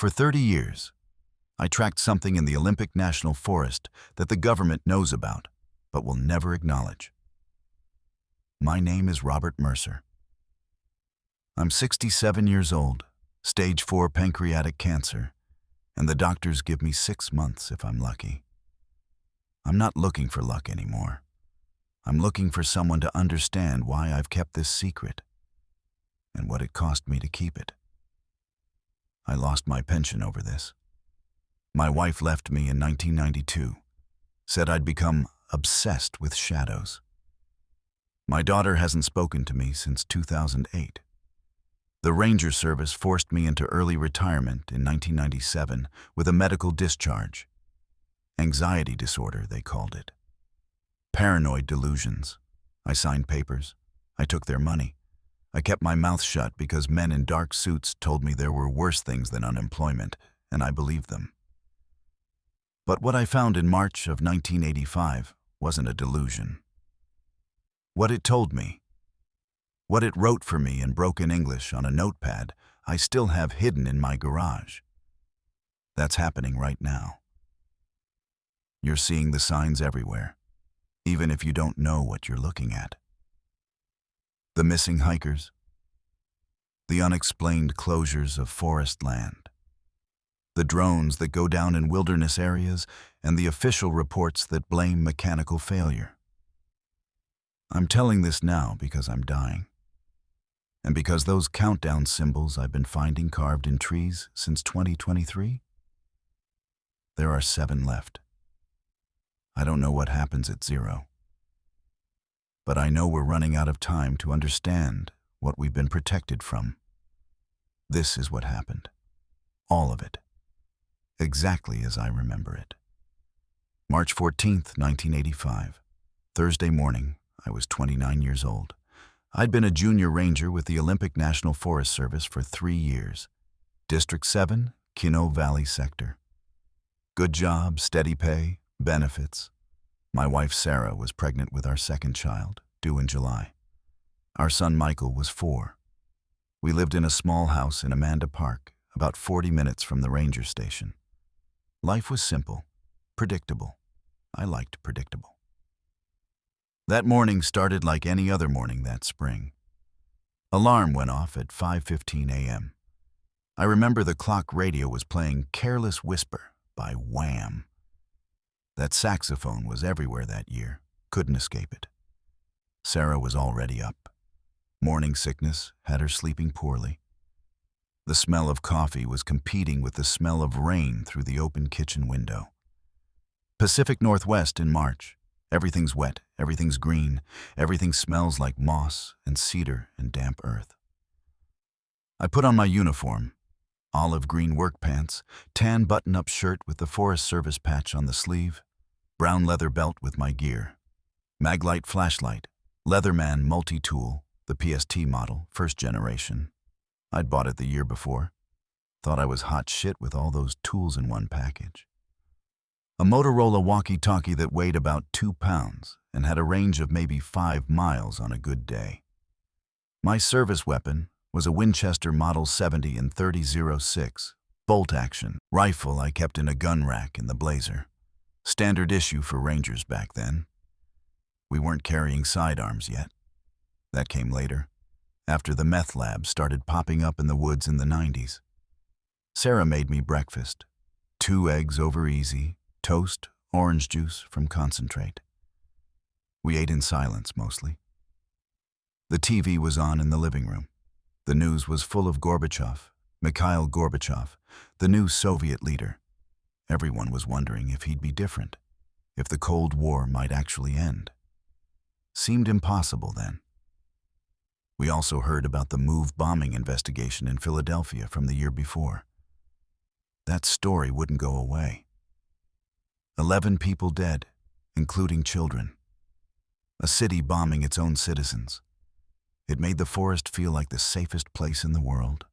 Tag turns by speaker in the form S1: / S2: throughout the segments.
S1: For 30 years, I tracked something in the Olympic National Forest that the government knows about, but will never acknowledge. My name is Robert Mercer. I'm 67 years old, stage 4 pancreatic cancer, and the doctors give me 6 months if I'm lucky. I'm not looking for luck anymore. I'm looking for someone to understand why I've kept this secret and what it cost me to keep it. I lost my pension over this. My wife left me in 1992, said I'd become obsessed with shadows. My daughter hasn't spoken to me since 2008. The Ranger Service forced me into early retirement in 1997 with a medical discharge. Anxiety disorder, they called it. Paranoid delusions. I signed papers. I took their money. I kept my mouth shut because men in dark suits told me there were worse things than unemployment, and I believed them. But what I found in March of 1985 wasn't a delusion. What it told me, what it wrote for me in broken English on a notepad, I still have hidden in my garage. That's happening right now. You're seeing the signs everywhere, even if you don't know what you're looking at. The missing hikers, the unexplained closures of forest land, the drones that go down in wilderness areas, and the official reports that blame mechanical failure. I'm telling this now because I'm dying, and because those countdown symbols I've been finding carved in trees since 2023, there are 7 left. I don't know what happens at 0. But I know we're running out of time to understand what we've been protected from. This is what happened. All of it. Exactly as I remember it. March 14th, 1985. Thursday morning, I was 29 years old. I'd been a junior ranger with the Olympic National Forest Service for 3 years. District 7, Kino Valley Sector. Good job, steady pay, benefits. My wife Sarah was pregnant with our second child, due in July. Our son Michael was 4. We lived in a small house in Amanda Park, about 40 minutes from the ranger station. Life was simple, predictable. I liked predictable. That morning started like any other morning that spring. Alarm went off at 5:15 a.m. I remember the clock radio was playing Careless Whisper by Wham. That saxophone was everywhere that year, couldn't escape it. Sarah was already up. Morning sickness had her sleeping poorly. The smell of coffee was competing with the smell of rain through the open kitchen window. Pacific Northwest in March. Everything's wet, everything's green, everything smells like moss and cedar and damp earth. I put on my uniform, olive green work pants, tan button-up shirt with the Forest Service patch on the sleeve, brown leather belt with my gear, Maglite flashlight, Leatherman multi-tool, the PST model, first generation. I'd bought it the year before. Thought I was hot shit with all those tools in one package. A Motorola walkie-talkie that weighed about 2 pounds and had a range of maybe 5 miles on a good day. My service weapon was a Winchester Model 70 in 30-06, bolt-action, rifle I kept in a gun rack in the Blazer. Standard issue for Rangers back then. We weren't carrying sidearms yet. That came later, after the meth lab started popping up in the woods in the 90s. Sarah made me breakfast. 2 eggs over easy, toast, orange juice from concentrate. We ate in silence mostly. The TV was on in the living room. The news was full of Gorbachev, Mikhail Gorbachev, the new Soviet leader. Everyone was wondering if he'd be different, if the Cold War might actually end. Seemed impossible then. We also heard about the MOVE bombing investigation in Philadelphia from the year before. That story wouldn't go away. 11 people dead, including children. A city bombing its own citizens. It made the forest feel like the safest place in the world.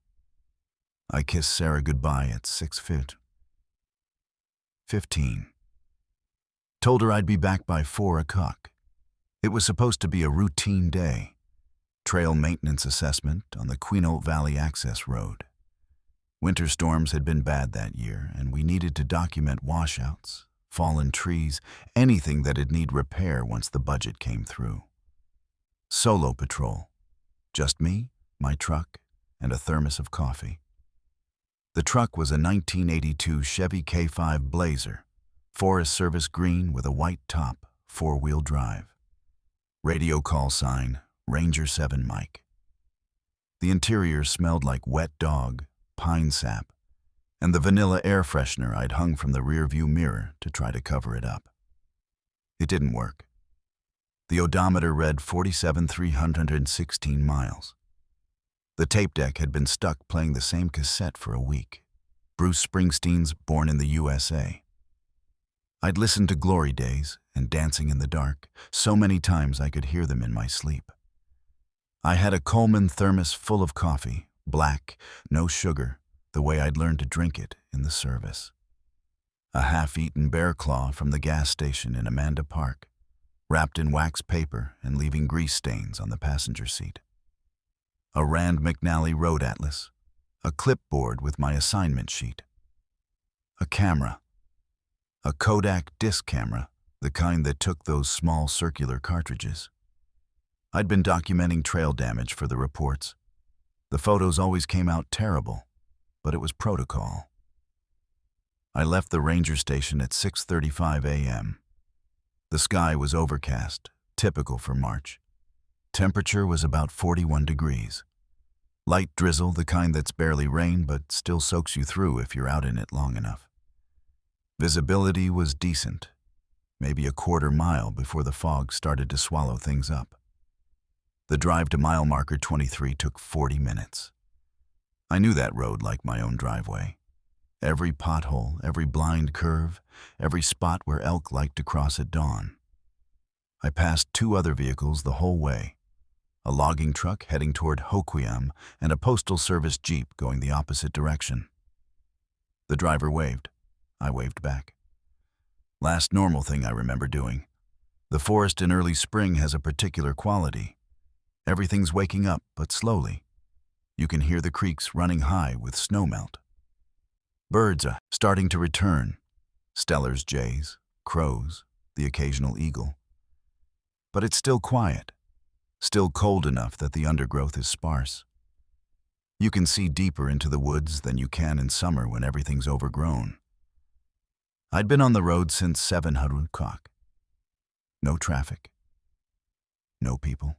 S1: I kissed Sarah goodbye at 6:15. Told her I'd be back by 4 o'clock. It was supposed to be a routine day. Trail maintenance assessment on the Quinault Valley Access Road. Winter storms had been bad that year, and we needed to document washouts, fallen trees, anything that'd need repair once the budget came through. Solo patrol. Just me, my truck, and a thermos of coffee. The truck was a 1982 Chevy K5 Blazer, Forest Service green with a white top, four-wheel drive. Radio call sign, Ranger 7 Mike. The interior smelled like wet dog, pine sap, and the vanilla air freshener I'd hung from the rearview mirror to try to cover it up. It didn't work. The odometer read 47,316 miles. The tape deck had been stuck playing the same cassette for a week, Bruce Springsteen's Born in the USA. I'd listened to Glory Days and Dancing in the Dark so many times I could hear them in my sleep. I had a Coleman thermos full of coffee, black, no sugar, the way I'd learned to drink it in the service. A half-eaten bear claw from the gas station in Amanda Park, wrapped in wax paper and leaving grease stains on the passenger seat. A Rand McNally road atlas, a clipboard with my assignment sheet. A camera. A Kodak disc camera, the kind that took those small circular cartridges. I'd been documenting trail damage for the reports. The photos always came out terrible, but it was protocol. I left the ranger station at 6:35 a.m. The sky was overcast, typical for March. Temperature was about 41 degrees. Light drizzle, the kind that's barely rain but still soaks you through if you're out in it long enough. Visibility was decent, maybe a quarter mile before the fog started to swallow things up. The drive to mile marker 23 took 40 minutes. I knew that road like my own driveway. Every pothole, every blind curve, every spot where elk liked to cross at dawn. I passed two other vehicles the whole way, a logging truck heading toward Hoquiam and a Postal Service Jeep going the opposite direction. The driver waved. I waved back. Last normal thing I remember doing. The forest in early spring has a particular quality. Everything's waking up, but slowly. You can hear the creeks running high with snowmelt. Birds are starting to return. Stellars, jays, crows, the occasional eagle. But it's still quiet, still cold enough that the undergrowth is sparse. You can see deeper into the woods than you can in summer when everything's overgrown. I'd been on the road since 700 o'clock. No traffic. No people.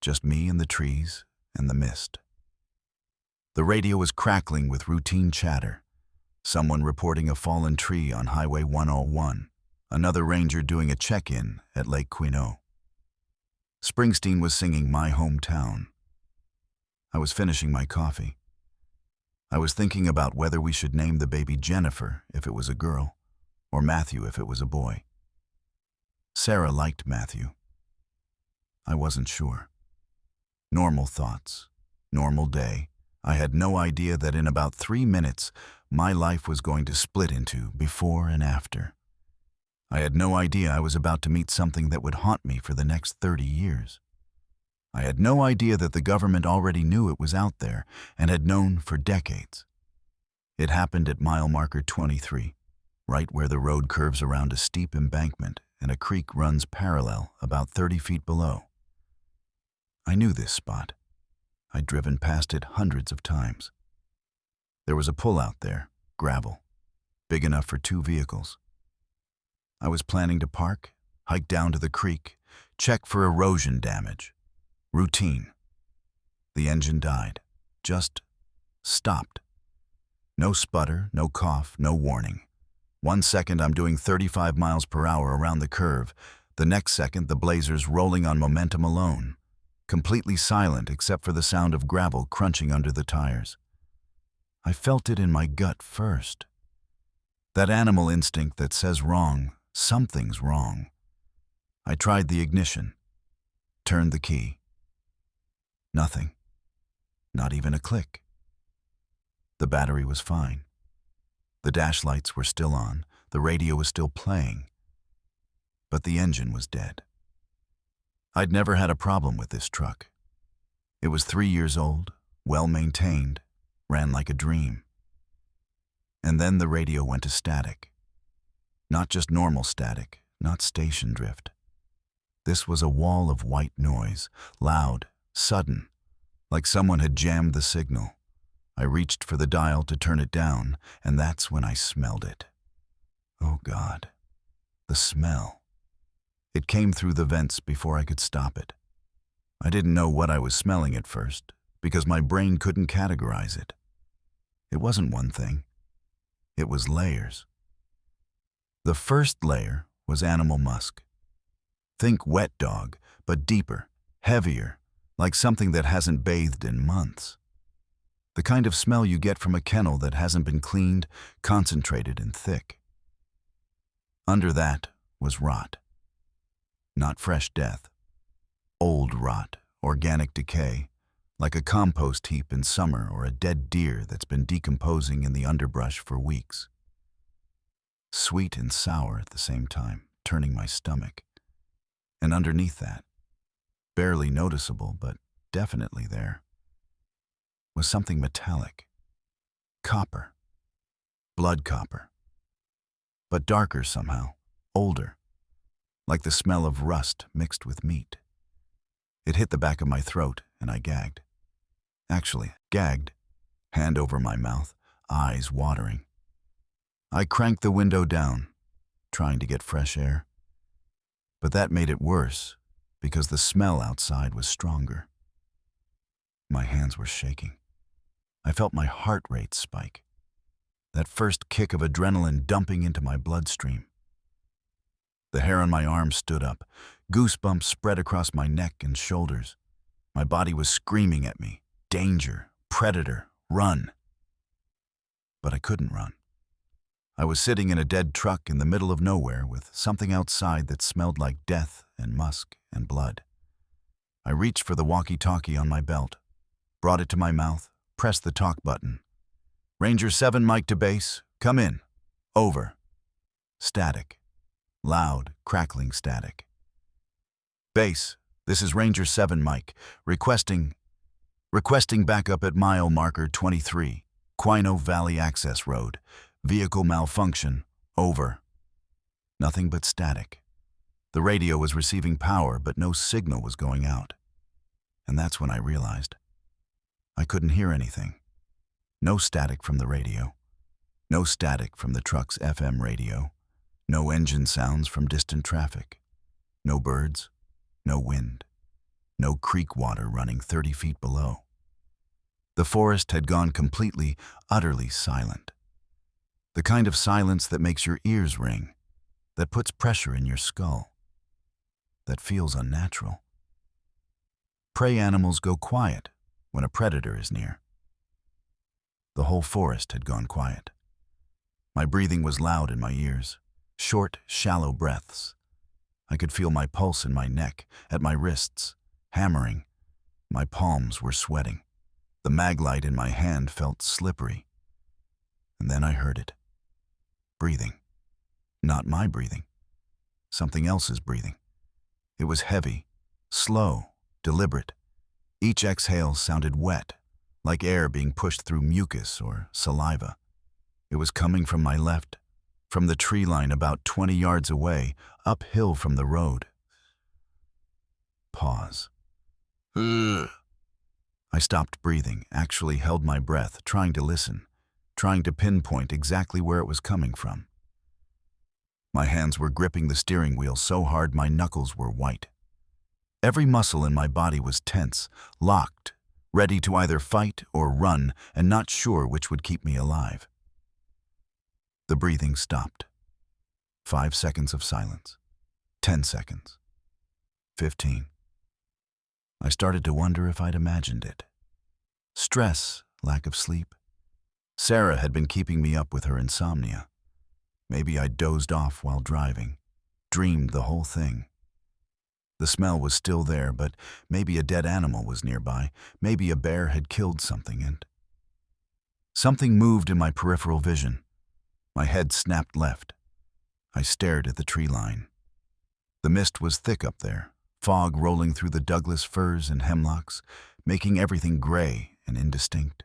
S1: Just me and the trees and the mist. The radio was crackling with routine chatter. Someone reporting a fallen tree on Highway 101. Another ranger doing a check-in at Lake Quinault. Springsteen was singing My Hometown. I was finishing my coffee. I was thinking about whether we should name the baby Jennifer if it was a girl, or Matthew if it was a boy. Sarah liked Matthew. I wasn't sure. Normal thoughts, normal day. I had no idea that in about 3 minutes, my life was going to split into before and after. I had no idea I was about to meet something that would haunt me for the next 30 years. I had no idea that the government already knew it was out there and had known for decades. It happened at mile marker 23, right where the road curves around a steep embankment and a creek runs parallel about 30 feet below. I knew this spot. I'd driven past it hundreds of times. There was a pull out there, gravel, big enough for 2 vehicles. I was planning to park, hike down to the creek, check for erosion damage. Routine. The engine died. Just stopped. No sputter, no cough, no warning. 1 second I'm doing 35 miles per hour around the curve. The next second the Blazer's rolling on momentum alone. Completely silent except for the sound of gravel crunching under the tires. I felt it in my gut first. That animal instinct that says wrong, something's wrong. I tried the ignition. Turned the key. Nothing. Not even a click. The battery was fine. The dash lights were still on, the radio was still playing. But the engine was dead. I'd never had a problem with this truck. It was 3 years old, well maintained, ran like a dream. And then the radio went to static. Not just normal static, not station drift. This was a wall of white noise, loud, sudden, like someone had jammed the signal. I reached for the dial to turn it down, and that's when I smelled it. Oh God, the smell. It came through the vents before I could stop it. I didn't know what I was smelling at first, because my brain couldn't categorize it. It wasn't one thing. It was layers. The first layer was animal musk. Think wet dog, but deeper, heavier, like something that hasn't bathed in months. The kind of smell you get from a kennel that hasn't been cleaned, concentrated and thick. Under that was rot. Not fresh death. Old rot, organic decay, like a compost heap in summer or a dead deer that's been decomposing in the underbrush for weeks. Sweet and sour at the same time, turning my stomach. And underneath that, barely noticeable but definitely there, was something metallic. Copper. Blood copper. But darker somehow, older, like the smell of rust mixed with meat. It hit the back of my throat and I gagged. Actually, gagged, hand over my mouth, eyes watering. I cranked the window down, trying to get fresh air. But that made it worse because the smell outside was stronger. My hands were shaking. I felt my heart rate spike. That first kick of adrenaline dumping into my bloodstream. The hair on my arm stood up. Goosebumps spread across my neck and shoulders. My body was screaming at me. Danger, predator, run. But I couldn't run. I was sitting in a dead truck in the middle of nowhere with something outside that smelled like death and musk and blood. I reached for the walkie-talkie on my belt, brought it to my mouth, pressed the talk button. Ranger 7 mic to base, come in. Over. Static. Loud, crackling static. Base, this is Ranger 7 mic, requesting backup at mile marker 23, Quino Valley Access Road. Vehicle malfunction. Over. Nothing but static. The radio was receiving power, but no signal was going out. And that's when I realized I couldn't hear anything. No static from the radio. No static from the truck's FM radio. No engine sounds from distant traffic. No birds. No wind. No creek water running 30 feet below. The forest had gone completely, utterly silent. The kind of silence that makes your ears ring, that puts pressure in your skull, that feels unnatural. Prey animals go quiet when a predator is near. The whole forest had gone quiet. My breathing was loud in my ears, short, shallow breaths. I could feel my pulse in my neck, at my wrists, hammering. My palms were sweating. The mag light in my hand felt slippery. And then I heard it. Breathing. Not my breathing. Something else's breathing. It was heavy, slow, deliberate. Each exhale sounded wet, like air being pushed through mucus or saliva. It was coming from my left, from the tree line about 20 yards away, uphill from the road. Pause. Ugh. I stopped breathing, actually held my breath, trying to listen, trying to pinpoint exactly where it was coming from. My hands were gripping the steering wheel so hard my knuckles were white. Every muscle in my body was tense, locked, ready to either fight or run, and not sure which would keep me alive. The breathing stopped. 5 seconds of silence. 10 seconds. 15. I started to wonder if I'd imagined it. Stress, lack of sleep. Sarah had been keeping me up with her insomnia. Maybe I dozed off while driving, dreamed the whole thing. The smell was still there, but maybe a dead animal was nearby. Maybe a bear had killed something and... Something moved in my peripheral vision. My head snapped left. I stared at the tree line. The mist was thick up there, fog rolling through the Douglas firs and hemlocks, making everything gray and indistinct.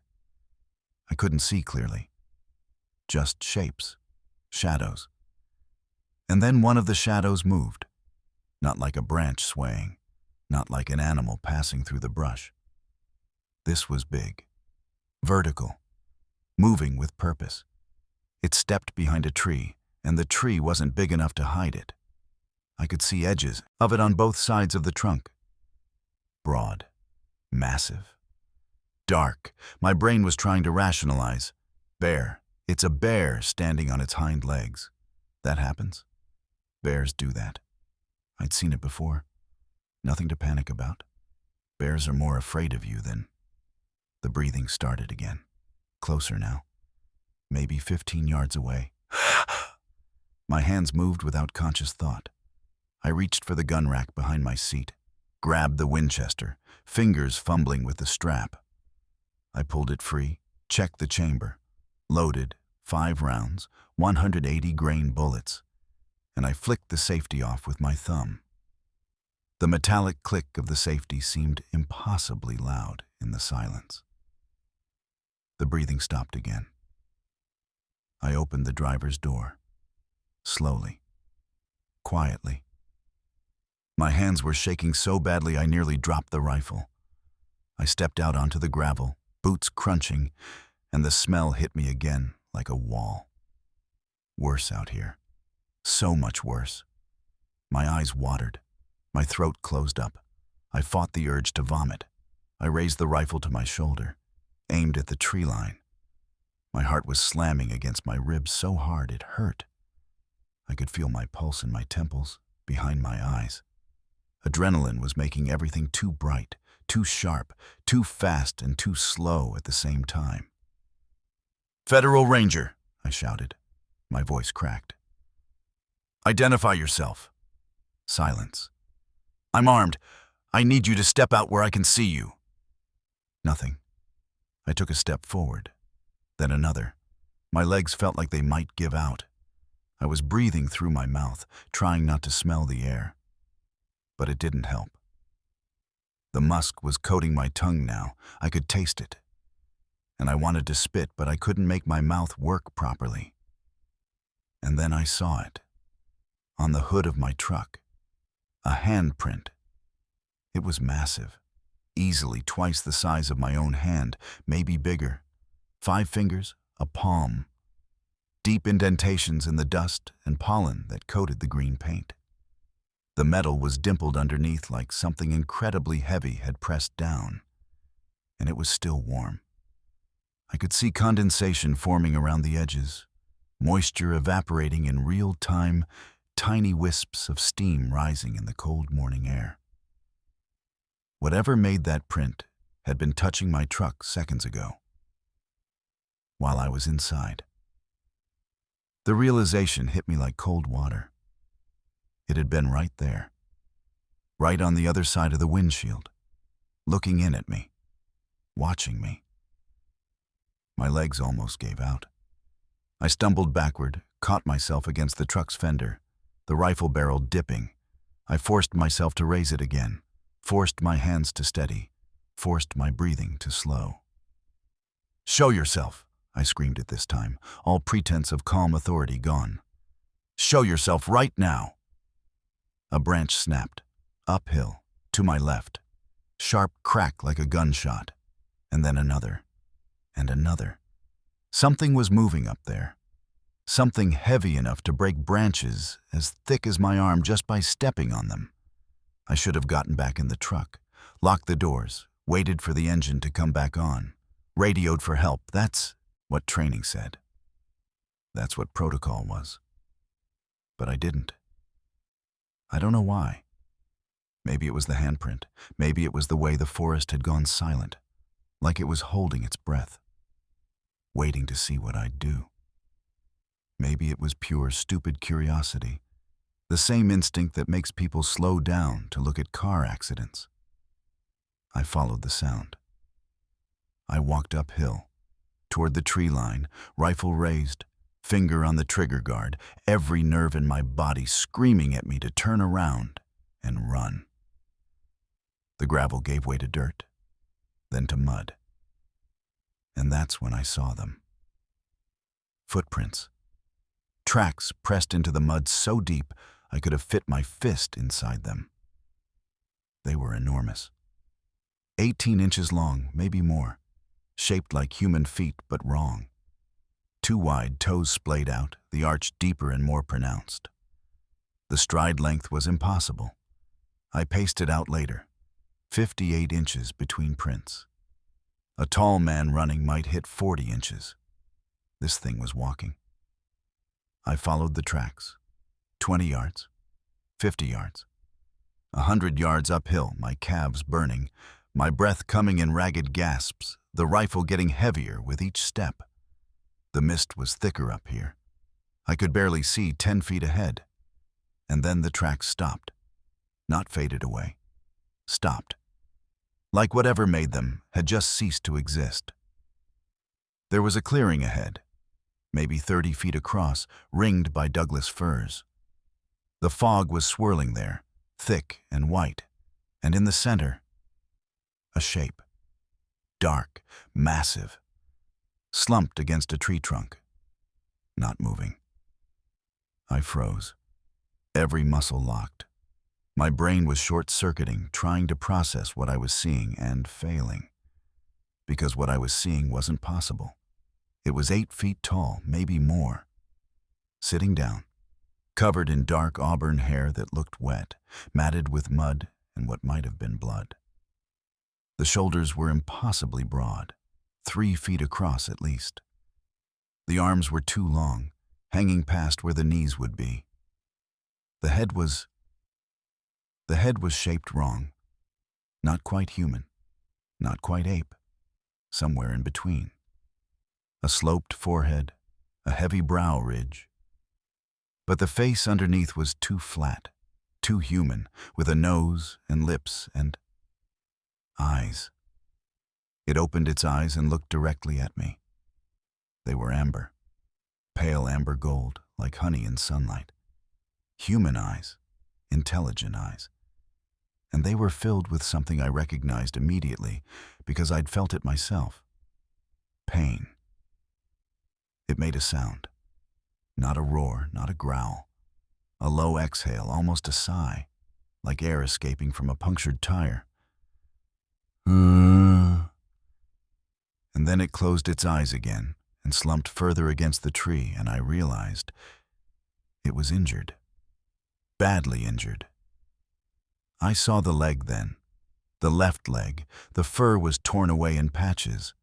S1: I couldn't see clearly. Just shapes, shadows. And then one of the shadows moved, not like a branch swaying, not like an animal passing through the brush. This was big, vertical, moving with purpose. It stepped behind a tree, and the tree wasn't big enough to hide it. I could see edges of it on both sides of the trunk. Broad, massive, dark. My brain was trying to rationalize. Bear. It's a bear standing on its hind legs. That happens. Bears do that. I'd seen it before. Nothing to panic about. Bears are more afraid of you than... The breathing started again. Closer now. Maybe 15 yards away. My hands moved without conscious thought. I reached for the gun rack behind my seat, grabbed the Winchester, fingers fumbling with the strap. I pulled it free, checked the chamber, loaded, 5 rounds, 180-grain bullets, and I flicked the safety off with my thumb. The metallic click of the safety seemed impossibly loud in the silence. The breathing stopped again. I opened the driver's door, slowly, quietly. My hands were shaking so badly I nearly dropped the rifle. I stepped out onto the gravel, boots crunching, and the smell hit me again like a wall. Worse out here. So much worse. My eyes watered. My throat closed up. I fought the urge to vomit. I raised the rifle to my shoulder, aimed at the tree line. My heart was slamming against my ribs so hard it hurt. I could feel my pulse in my temples, behind my eyes. Adrenaline was making everything too bright, too sharp, too fast, and too slow at the same time. "Federal Ranger," I shouted. My voice cracked. "Identify yourself." Silence. "I'm armed. I need you to step out where I can see you." Nothing. I took a step forward, then another. My legs felt like they might give out. I was breathing through my mouth, trying not to smell the air. But it didn't help. The musk was coating my tongue now. I could taste it. And I wanted to spit, but I couldn't make my mouth work properly. And then I saw it. On the hood of my truck. A handprint. It was massive. Easily twice the size of my own hand, maybe bigger. 5 fingers, a palm. Deep indentations in the dust and pollen that coated the green paint. The metal was dimpled underneath like something incredibly heavy had pressed down. And it was still warm. I could see condensation forming around the edges, moisture evaporating in real time, tiny wisps of steam rising in the cold morning air. Whatever made that print had been touching my truck seconds ago, while I was inside. The realization hit me like cold water. It had been right there, right on the other side of the windshield, looking in at me, watching me. My legs almost gave out. I stumbled backward, caught myself against the truck's fender, the rifle barrel dipping. I forced myself to raise it again, forced my hands to steady, forced my breathing to slow. "Show yourself," I screamed at this time, all pretense of calm authority gone. "Show yourself right now." A branch snapped, uphill, to my left. Sharp crack like a gunshot. And then another. And another. Something was moving up there. Something heavy enough to break branches as thick as my arm just by stepping on them. I should have gotten back in the truck, locked the doors, waited for the engine to come back on, radioed for help. That's what training said. That's what protocol was. But I didn't. I don't know why. Maybe it was the handprint. Maybe it was the way the forest had gone silent, like it was holding its breath, waiting to see what I'd do. Maybe it was pure, stupid curiosity, the same instinct that makes people slow down to look at car accidents. I followed the sound. I walked uphill, toward the tree line, rifle raised, finger on the trigger guard, every nerve in my body screaming at me to turn around and run. The gravel gave way to dirt, then to mud. And that's when I saw them. Footprints. Tracks pressed into the mud so deep I could have fit my fist inside them. They were enormous. 18 inches long, maybe more. Shaped like human feet, but wrong. Too wide, toes splayed out, the arch deeper and more pronounced. The stride length was impossible. I paced it out later. 58 inches between prints. A tall man running might hit 40 inches. This thing was walking. I followed the tracks. 20 yards. 50 yards. 100 yards uphill, my calves burning, my breath coming in ragged gasps, the rifle getting heavier with each step. The mist was thicker up here. I could barely see 10 feet ahead. And then the tracks stopped. Not faded away. Stopped. Like whatever made them had just ceased to exist. There was a clearing ahead, maybe 30 feet across, ringed by Douglas firs. The fog was swirling there, thick and white, and in the center, a shape. Dark, massive, slumped against a tree trunk, not moving. I froze, every muscle locked. My brain was short-circuiting, trying to process what I was seeing and failing. Because what I was seeing wasn't possible. It was 8 feet tall, maybe more. Sitting down, covered in dark auburn hair that looked wet, matted with mud and what might have been blood. The shoulders were impossibly broad, 3 feet across at least. The arms were too long, hanging past where the knees would be. The head was shaped wrong. Not quite human, not quite ape, somewhere in between. A sloped forehead, a heavy brow ridge. But the face underneath was too flat, too human, with a nose and lips and eyes. It opened its eyes and looked directly at me. They were amber, pale amber gold, like honey in sunlight. Human eyes, intelligent eyes. And they were filled with something I recognized immediately because I'd felt it myself. Pain. It made a sound. Not a roar, not a growl. A low exhale, almost a sigh, like air escaping from a punctured tire. And then it closed its eyes again and slumped further against the tree, and I realized it was injured. Badly injured. I saw the leg then. The left leg. The fur was torn away in patches.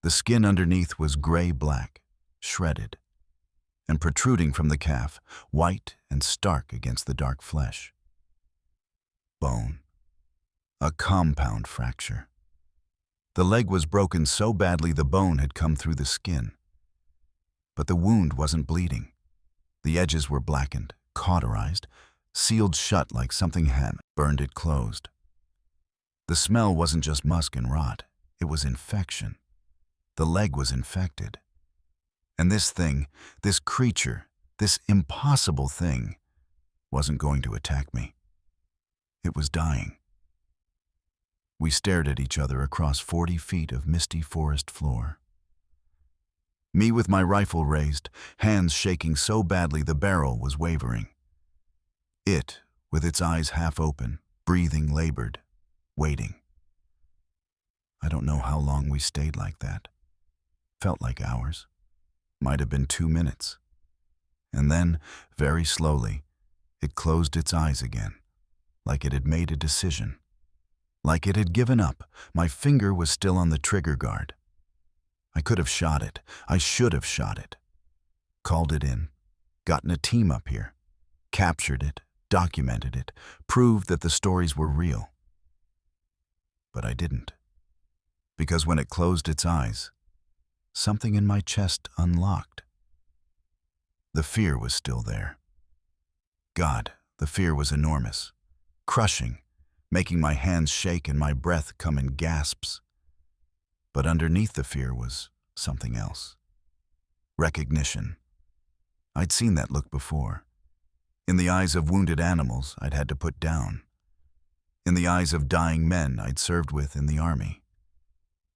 S1: The skin underneath was gray-black, shredded, and protruding from the calf, white and stark against the dark flesh. Bone. A compound fracture. The leg was broken so badly the bone had come through the skin. But the wound wasn't bleeding. The edges were blackened, cauterized, sealed shut like something had burned it closed. The smell wasn't just musk and rot, it was infection. The leg was infected. And this thing, this creature, this impossible thing, wasn't going to attack me. It was dying. We stared at each other across 40 feet of misty forest floor. Me with my rifle raised, hands shaking so badly the barrel was wavering. It, with its eyes half open, breathing labored, waiting. I don't know how long we stayed like that. Felt like hours. Might have been 2 minutes. And then, very slowly, it closed its eyes again, like it had made a decision. Like it had given up. My finger was still on the trigger guard. I could have shot it. I should have shot it. Called it in. Gotten a team up here. Captured it. Documented it. Proved that the stories were real. But I didn't. Because when it closed its eyes, something in my chest unlocked. The fear was still there. God, the fear was enormous. Crushing. Making my hands shake and my breath come in gasps. But underneath the fear was something else. Recognition. I'd seen that look before. In the eyes of wounded animals I'd had to put down. In the eyes of dying men I'd served with in the army.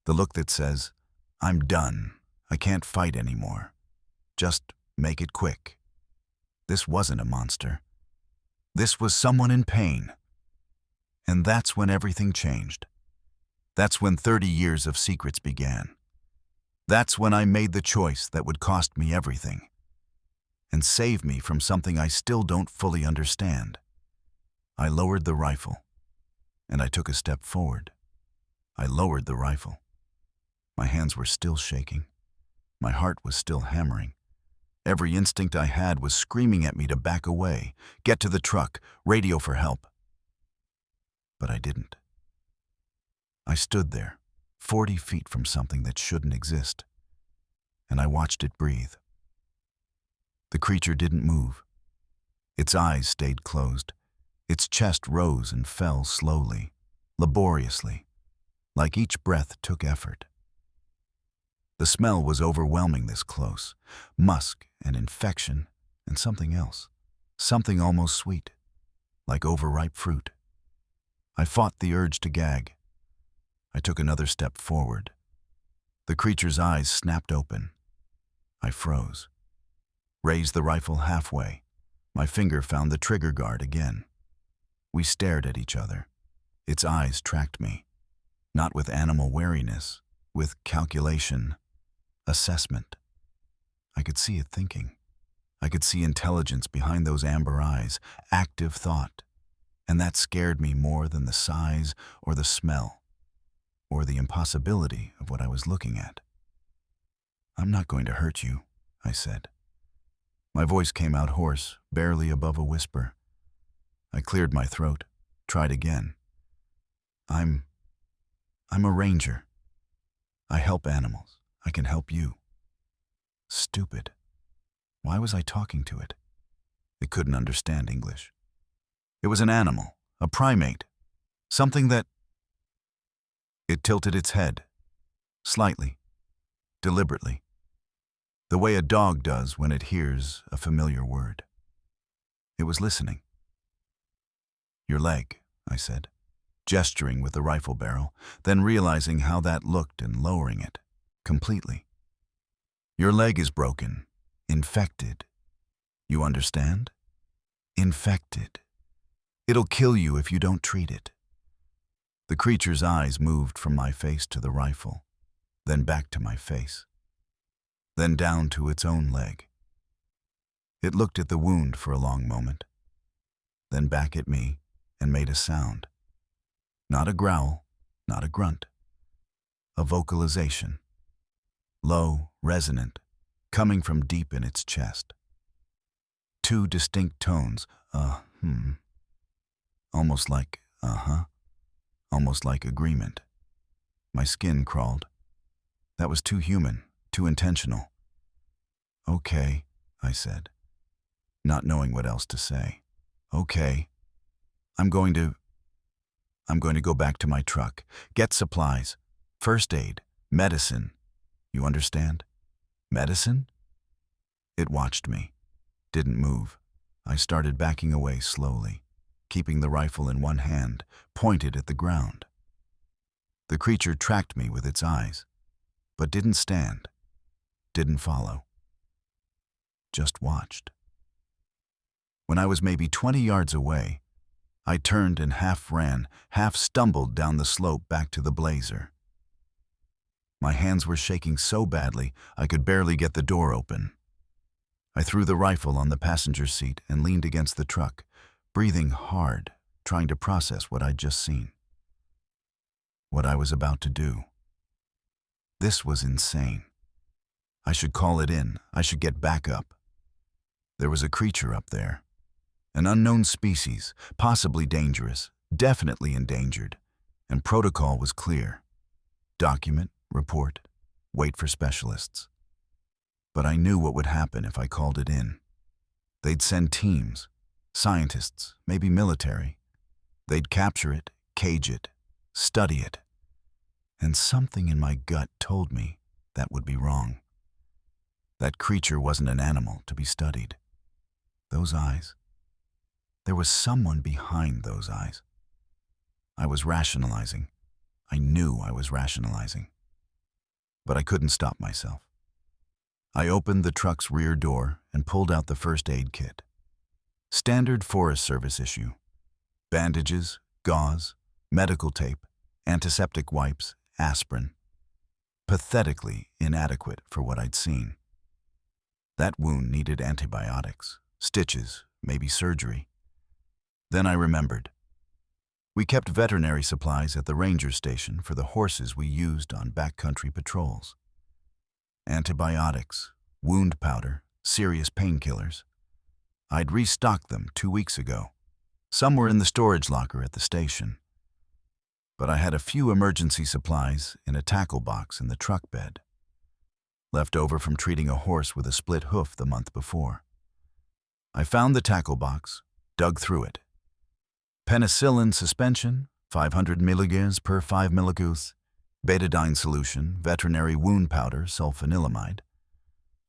S1: The look that says, I'm done. I can't fight anymore. Just make it quick. This wasn't a monster. This was someone in pain. And that's when everything changed. That's when 30 years of secrets began. That's when I made the choice that would cost me everything and save me from something I still don't fully understand. I lowered the rifle, and I took a step forward. I lowered the rifle. My hands were still shaking. My heart was still hammering. Every instinct I had was screaming at me to back away, get to the truck, radio for help. But I didn't. I stood there, 40 feet from something that shouldn't exist, and I watched it breathe. The creature didn't move. Its eyes stayed closed. Its chest rose and fell slowly, laboriously, like each breath took effort. The smell was overwhelming this close, musk and infection and something else, something almost sweet, like overripe fruit. I fought the urge to gag. I took another step forward. The creature's eyes snapped open. I froze. Raised the rifle halfway. My finger found the trigger guard again. We stared at each other. Its eyes tracked me, not with animal wariness, with calculation, assessment. I could see it thinking. I could see intelligence behind those amber eyes, active thought, and that scared me more than the size or the smell or the impossibility of what I was looking at. "I'm not going to hurt you," I said. My voice came out hoarse, barely above a whisper. I cleared my throat, tried again. I'm a ranger. I help animals. I can help you." Stupid. Why was I talking to it? It couldn't understand English. It was an animal, a primate, something that... It tilted its head, slightly, deliberately, the way a dog does when it hears a familiar word. It was listening. "Your leg," I said, gesturing with the rifle barrel, then realizing how that looked and lowering it, completely. "Your leg is broken, infected. You understand? Infected. It'll kill you if you don't treat it." The creature's eyes moved from my face to the rifle, then back to my face, then down to its own leg. It looked at the wound for a long moment, then back at me and made a sound. Not a growl, not a grunt. A vocalization. Low, resonant, coming from deep in its chest. Two distinct tones, almost like almost like agreement. My skin crawled. That was too human, too intentional. "Okay," I said, not knowing what else to say. "Okay. I'm going to go back to my truck, get supplies, first aid, medicine. You understand? Medicine?" It watched me, didn't move. I started backing away slowly, keeping the rifle in one hand, pointed at the ground. The creature tracked me with its eyes, but didn't stand, didn't follow. Just watched. When I was maybe 20 yards away, I turned and half ran, half stumbled down the slope back to the Blazer. My hands were shaking so badly I could barely get the door open. I threw the rifle on the passenger seat and leaned against the truck, breathing hard, trying to process what I'd just seen. What I was about to do. This was insane. I should call it in. I should get back up. There was a creature up there. An unknown species, possibly dangerous, definitely endangered, and protocol was clear. Document, report, wait for specialists. But I knew what would happen if I called it in. They'd send teams, scientists, maybe military. They'd capture it, cage it, study it. And something in my gut told me that would be wrong. That creature wasn't an animal to be studied. Those eyes. There was someone behind those eyes. I was rationalizing. I knew I was rationalizing. but I couldn't stop myself. I opened the truck's rear door and pulled out the first aid kit. Standard Forest Service issue. Bandages, gauze, medical tape, antiseptic wipes, aspirin. Pathetically inadequate for what I'd seen. That wound needed antibiotics, stitches, maybe surgery. Then I remembered. We kept veterinary supplies at the ranger station for the horses we used on backcountry patrols. Antibiotics, wound powder, serious painkillers. I'd restocked them 2 weeks ago. Some were in the storage locker at the station. But I had a few emergency supplies in a tackle box in the truck bed, left over from treating a horse with a split hoof the month before. I found the tackle box, dug through it. Penicillin suspension, 500 milligrams per 5 milligauss, betadine solution, veterinary wound powder, sulfanilamide,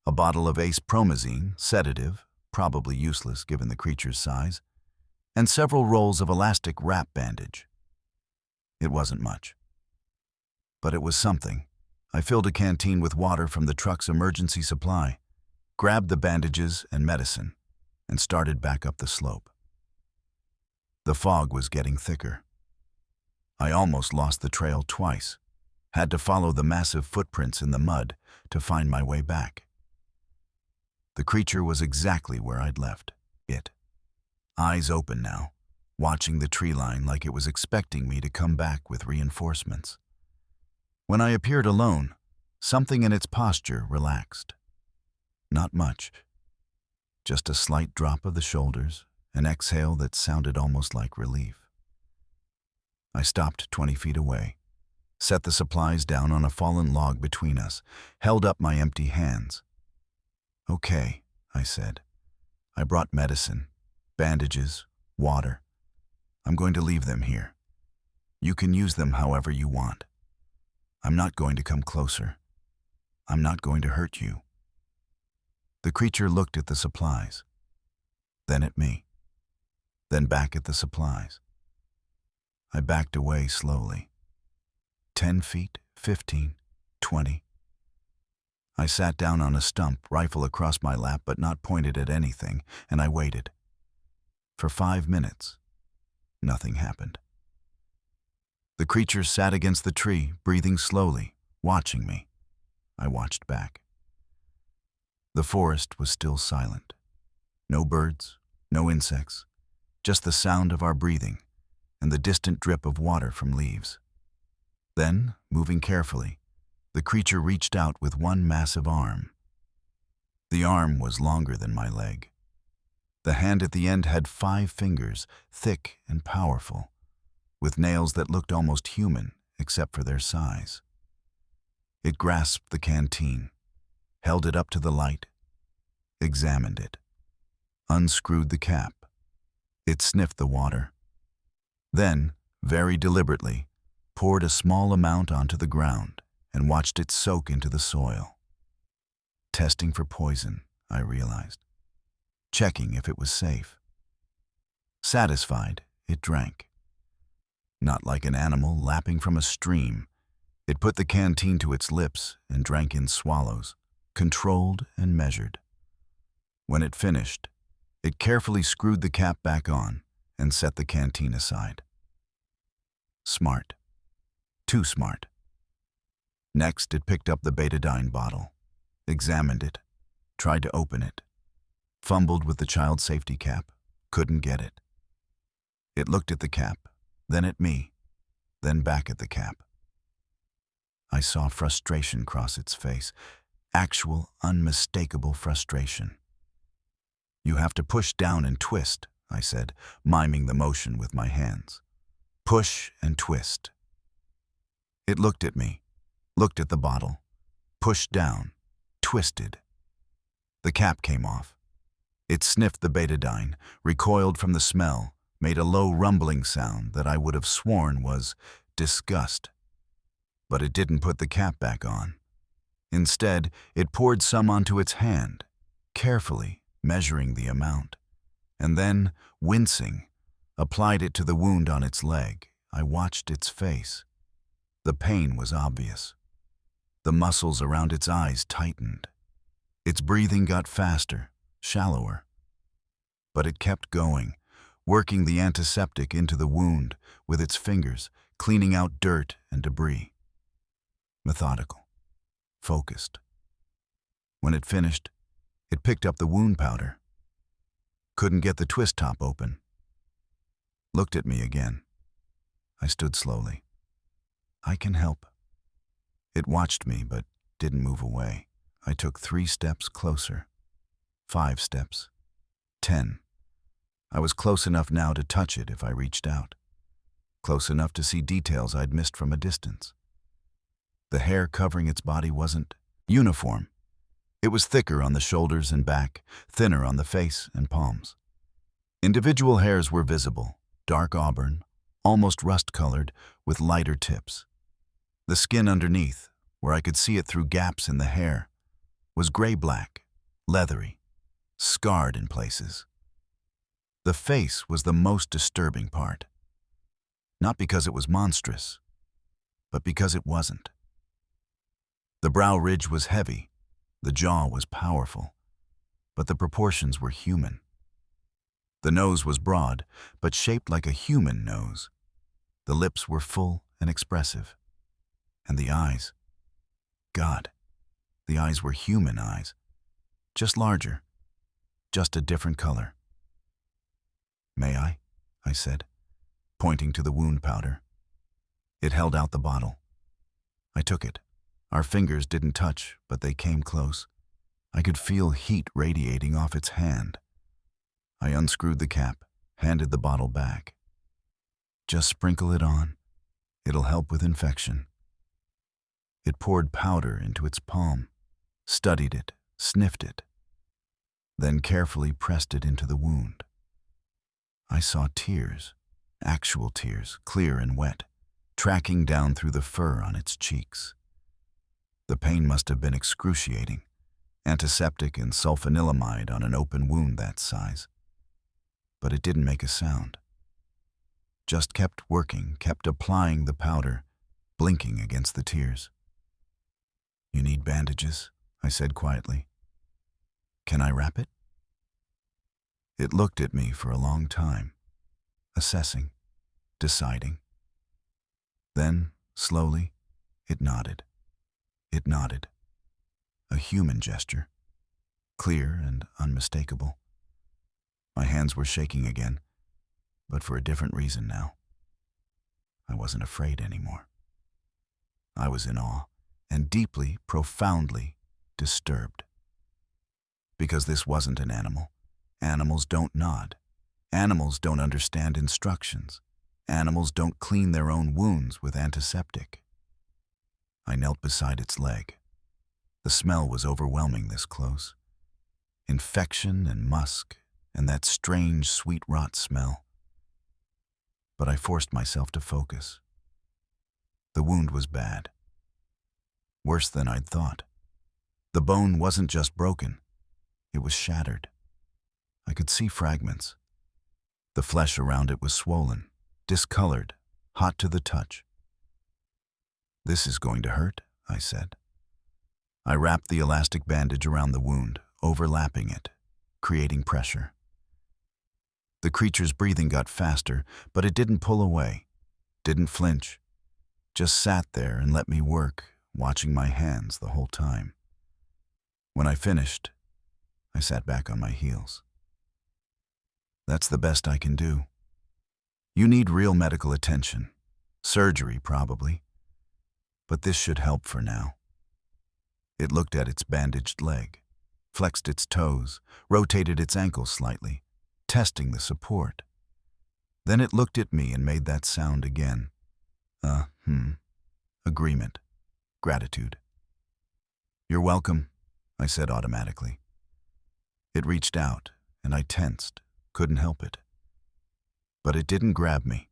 S1: a bottle of ace-promazine, sedative, probably useless given the creature's size, and several rolls of elastic wrap bandage. It wasn't much. But it was something. I filled a canteen with water from the truck's emergency supply, grabbed the bandages and medicine, and started back up the slope. The fog was getting thicker. I almost lost the trail twice, had to follow the massive footprints in the mud to find my way back. The creature was exactly where I'd left it. Eyes open now, watching the tree line like it was expecting me to come back with reinforcements. When I appeared alone, something in its posture relaxed. Not much. Just a slight drop of the shoulders, an exhale that sounded almost like relief. I stopped 20 feet away, set the supplies down on a fallen log between us, held up my empty hands. "Okay," I said. "I brought medicine, bandages, water. I'm going to leave them here. You can use them however you want. I'm not going to come closer. I'm not going to hurt you." The creature looked at the supplies, then at me, then back at the supplies. I backed away slowly. 10 feet, 15, 20. I sat down on a stump, rifle across my lap but not pointed at anything, and I waited. For 5 minutes, nothing happened. The creature sat against the tree, breathing slowly, watching me. I watched back. The forest was still silent. No birds, no insects, just the sound of our breathing and the distant drip of water from leaves. Then, moving carefully, the creature reached out with one massive arm. The arm was longer than my leg. The hand at the end had 5 fingers, thick and powerful, with nails that looked almost human except for their size. It grasped the canteen, held it up to the light, examined it, unscrewed the cap. It sniffed the water. Then, very deliberately, poured a small amount onto the ground and watched it soak into the soil. Testing for poison, I realized. Checking if it was safe. Satisfied, it drank. Not like an animal lapping from a stream, it put the canteen to its lips and drank in swallows, controlled and measured. When it finished, it carefully screwed the cap back on and set the canteen aside. Smart. Too smart. Next, it picked up the betadine bottle, examined it, tried to open it, fumbled with the child safety cap, couldn't get it. It looked at the cap, then at me, then back at the cap. I saw frustration cross its face, actual, unmistakable frustration. "You have to push down and twist," I said, miming the motion with my hands. "Push and twist." It looked at me, looked at the bottle, pushed down, twisted. The cap came off. It sniffed the betadine, recoiled from the smell, made a low rumbling sound that I would have sworn was disgust. But it didn't put the cap back on. Instead, it poured some onto its hand, carefully measuring the amount, and then, wincing, applied it to the wound on its leg. I watched its face. The pain was obvious. The muscles around its eyes tightened. Its breathing got faster, shallower. But it kept going, working the antiseptic into the wound with its fingers, cleaning out dirt and debris. Methodical, focused. When it finished, it picked up the wound powder. Couldn't get the twist top open. Looked at me again. I stood slowly. I can help. It watched me, but didn't move away. I took 3 steps closer. 5 steps. 10. I was close enough now to touch it if I reached out. Close enough to see details I'd missed from a distance. The hair covering its body wasn't uniform. It was thicker on the shoulders and back, thinner on the face and palms. Individual hairs were visible, dark auburn, almost rust-colored, with lighter tips. The skin underneath, where I could see it through gaps in the hair, was gray-black, leathery, scarred in places. The face was the most disturbing part. Not because it was monstrous, but because it wasn't. The brow ridge was heavy, the jaw was powerful, but the proportions were human. The nose was broad, but shaped like a human nose. The lips were full and expressive. And the eyes, God, the eyes were human eyes, just larger, just a different color. "May I said, pointing to the wound powder. It held out the bottle. I took it. Our fingers didn't touch, but they came close. I could feel heat radiating off its hand. I unscrewed the cap, handed the bottle back. "Just sprinkle it on. It'll help with infection." It poured powder into its palm, studied it, sniffed it, then carefully pressed it into the wound. I saw tears, actual tears, clear and wet, tracking down through the fur on its cheeks. The pain must have been excruciating, antiseptic and sulfanilamide on an open wound that size. But it didn't make a sound. Just kept working, kept applying the powder, blinking against the tears. "You need bandages?" I said quietly. "Can I wrap it?" It looked at me for a long time, assessing, deciding. Then, slowly, it nodded. It nodded. A human gesture, clear and unmistakable. My hands were shaking again, but for a different reason now. I wasn't afraid anymore. I was in awe and deeply, profoundly disturbed. Because this wasn't an animal. Animals don't nod. Animals don't understand instructions. Animals don't clean their own wounds with antiseptic. I knelt beside its leg. The smell was overwhelming this close. Infection and musk and that strange sweet rot smell. But I forced myself to focus. The wound was bad. Worse than I'd thought. The bone wasn't just broken. It was shattered. I could see fragments. The flesh around it was swollen, discolored, hot to the touch. "This is going to hurt," I said. I wrapped the elastic bandage around the wound, overlapping it, creating pressure. The creature's breathing got faster, but it didn't pull away, didn't flinch, just sat there and let me work, watching my hands the whole time. When I finished, I sat back on my heels. "That's the best I can do. You need real medical attention, surgery probably, but this should help for now." It looked at its bandaged leg, flexed its toes, rotated its ankles slightly, testing the support. Then it looked at me and made that sound again. Agreement. Gratitude. "You're welcome," I said automatically. It reached out, and I tensed, couldn't help it. But it didn't grab me.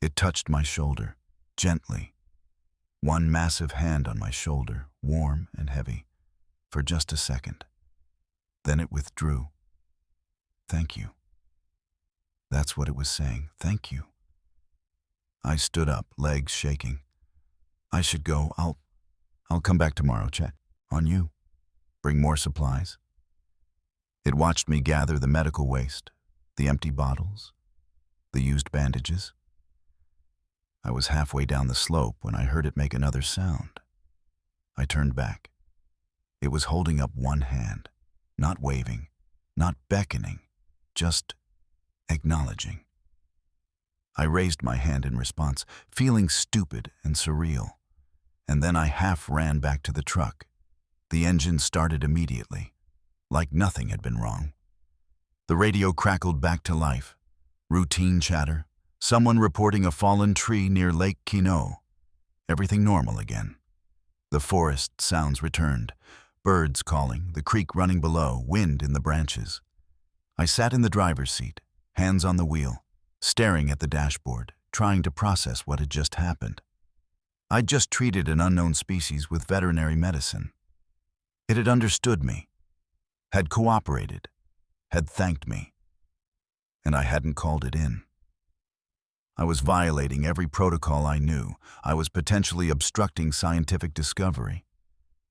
S1: It touched my shoulder, gently. One massive hand on my shoulder, warm and heavy, for just a second. Then it withdrew. "Thank you." That's what it was saying, "Thank you." I stood up, legs shaking. "I should go. I'll come back tomorrow, Chet. On you. Bring more supplies. It watched me gather the medical waste, the empty bottles, the used bandages. I was halfway down the slope when I heard it make another sound. I turned back. It was holding up one hand, not waving, not beckoning, just acknowledging. I raised my hand in response, feeling stupid and surreal. And then I half ran back to the truck. The engine started immediately, like nothing had been wrong. The radio crackled back to life. Routine chatter, someone reporting a fallen tree near Lake Quinault. Everything normal again. The forest sounds returned. Birds calling, the creek running below, wind in the branches. I sat in the driver's seat, hands on the wheel, staring at the dashboard, trying to process what had just happened. I'd just treated an unknown species with veterinary medicine. It had understood me, had cooperated, had thanked me, and I hadn't called it in. I was violating every protocol I knew. I was potentially obstructing scientific discovery.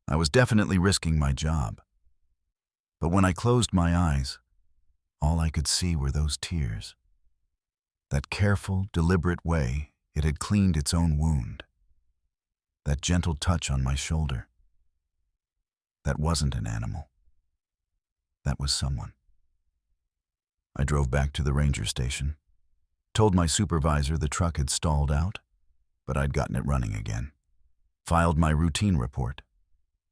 S1: I was definitely risking my job. But when I closed my eyes, all I could see were those tears. That careful, deliberate way it had cleaned its own wound. That gentle touch on my shoulder. That wasn't an animal. That was someone. I drove back to the ranger station, told my supervisor the truck had stalled out, but I'd gotten it running again. Filed my routine report.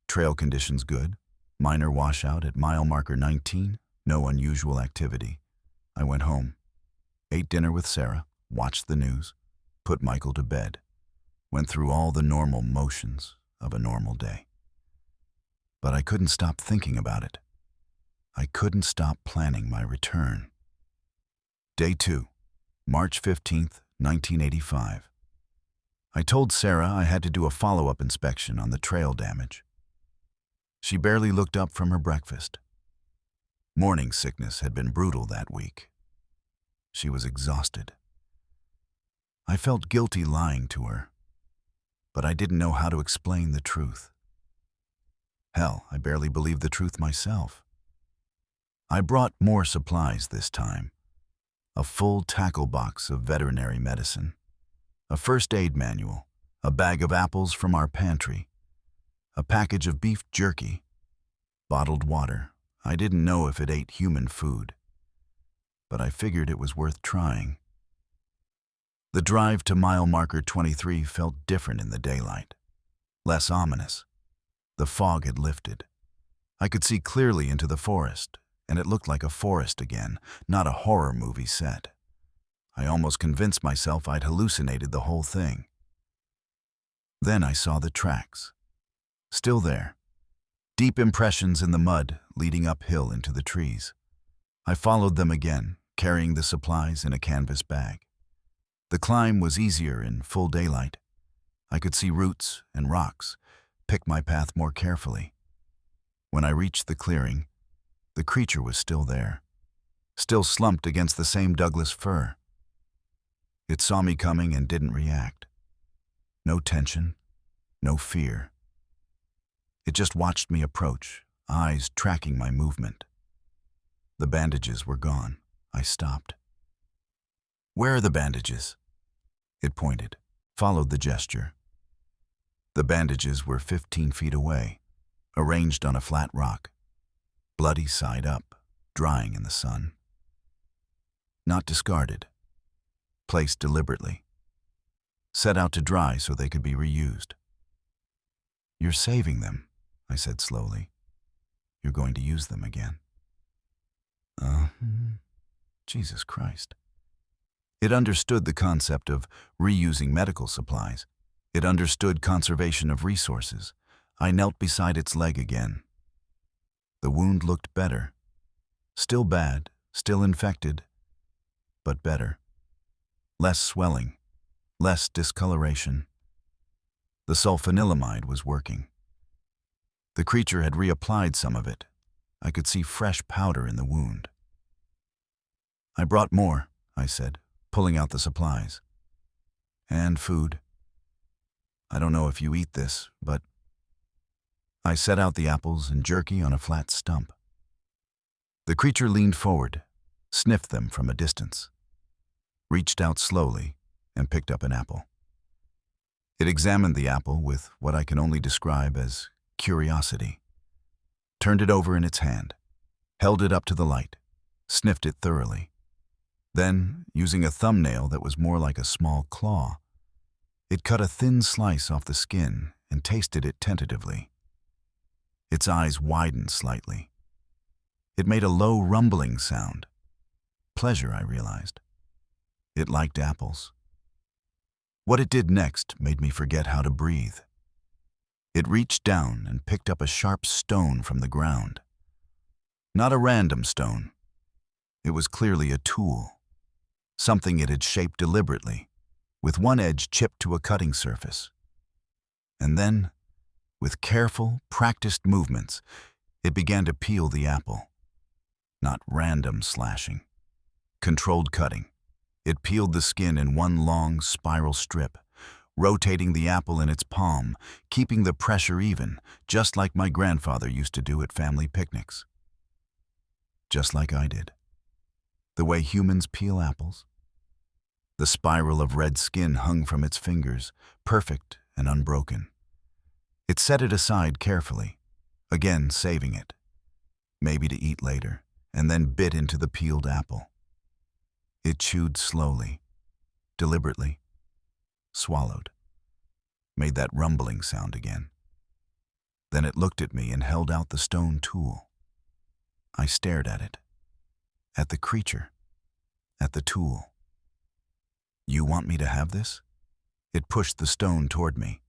S1: Trail conditions good, minor washout at mile marker 19, no unusual activity. I went home, ate dinner with Sarah, watched the news, put Michael to bed, went through all the normal motions of a normal day. But I couldn't stop thinking about it. I couldn't stop planning my return. Day 2, March 15th, 1985. I told Sarah I had to do a follow-up inspection on the trail damage. She barely looked up from her breakfast. Morning sickness had been brutal that week. She was exhausted. I felt guilty lying to her, but I didn't know how to explain the truth. Hell, I barely believed the truth myself. I brought more supplies this time. A full tackle box of veterinary medicine, a first aid manual, a bag of apples from our pantry, a package of beef jerky, bottled water. I didn't know if it ate human food, but I figured it was worth trying. The drive to mile marker 23 felt different in the daylight, less ominous. The fog had lifted. I could see clearly into the forest, and it looked like a forest again, not a horror movie set. I almost convinced myself I'd hallucinated the whole thing. Then I saw the tracks. Still there. Deep impressions in the mud leading uphill into the trees. I followed them again, carrying the supplies in a canvas bag. The climb was easier in full daylight. I could see roots and rocks, pick my path more carefully. When I reached the clearing, the creature was still there, still slumped against the same Douglas fir. It saw me coming and didn't react. No tension, no fear. It just watched me approach, eyes tracking my movement. The bandages were gone. I stopped. "Where are the bandages?" It pointed, followed the gesture. The bandages were 15 feet away, arranged on a flat rock, bloody side up, drying in the sun. Not discarded, placed deliberately, set out to dry so they could be reused. "You're saving them," I said slowly. "You're going to use them again." Jesus Christ. It understood the concept of reusing medical supplies. It understood conservation of resources. I knelt beside its leg again. The wound looked better. Still bad, still infected, but better. Less swelling, less discoloration. The sulfanilamide was working. The creature had reapplied some of it. I could see fresh powder in the wound. "I brought more," I said, pulling out the supplies. "And food. I don't know if you eat this, but I set out the apples and jerky on a flat stump. The creature leaned forward, sniffed them from a distance, reached out slowly, and picked up an apple. It examined the apple with what I can only describe as curiosity, turned it over in its hand, held it up to the light, sniffed it thoroughly. Then, using a thumbnail that was more like a small claw, it cut a thin slice off the skin and tasted it tentatively. Its eyes widened slightly. It made a low rumbling sound. Pleasure, I realized. It liked apples. What it did next made me forget how to breathe. It reached down and picked up a sharp stone from the ground. Not a random stone. It was clearly a tool, something it had shaped deliberately, with one edge chipped to a cutting surface. And then, with careful, practiced movements, it began to peel the apple. Not random slashing. Controlled cutting. It peeled the skin in one long spiral strip, rotating the apple in its palm, keeping the pressure even, just like my grandfather used to do at family picnics. Just like I did. The way humans peel apples. The spiral of red skin hung from its fingers, perfect and unbroken. It set it aside carefully, again saving it, maybe to eat later, and then bit into the peeled apple. It chewed slowly, deliberately, swallowed, made that rumbling sound again. Then it looked at me and held out the stone tool. I stared at it, at the creature, at the tool. "You want me to have this?" It pushed the stone toward me,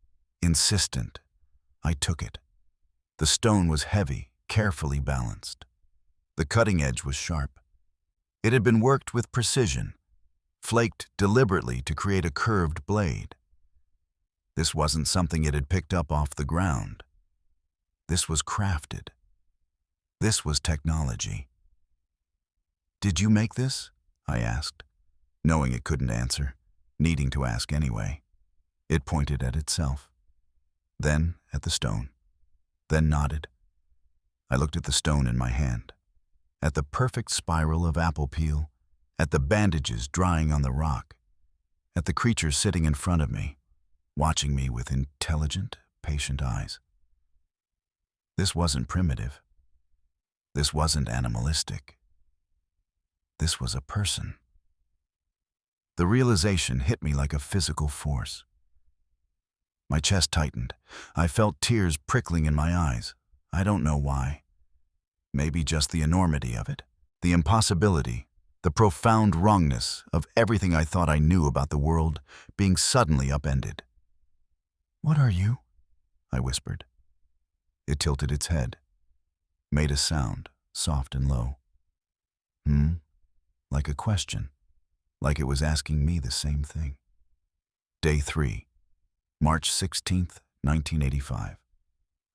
S1: insistent. I took it. The stone was heavy, carefully balanced. The cutting edge was sharp. It had been worked with precision, flaked deliberately to create a curved blade. This wasn't something it had picked up off the ground. This was crafted. This was technology. "Did you make this?" I asked, knowing it couldn't answer, needing to ask anyway. It pointed at itself, then at the stone, then nodded. I looked at the stone in my hand, at the perfect spiral of apple peel, at the bandages drying on the rock, at the creature sitting in front of me, watching me with intelligent, patient eyes. This wasn't primitive. This wasn't animalistic. This was a person. The realization hit me like a physical force. My chest tightened. I felt tears prickling in my eyes. I don't know why. Maybe just the enormity of it, the impossibility, the profound wrongness of everything I thought I knew about the world being suddenly upended. "What are you?" I whispered. It tilted its head, made a sound, soft and low. Like a question, like it was asking me the same thing. Day 3, March 16th, 1985.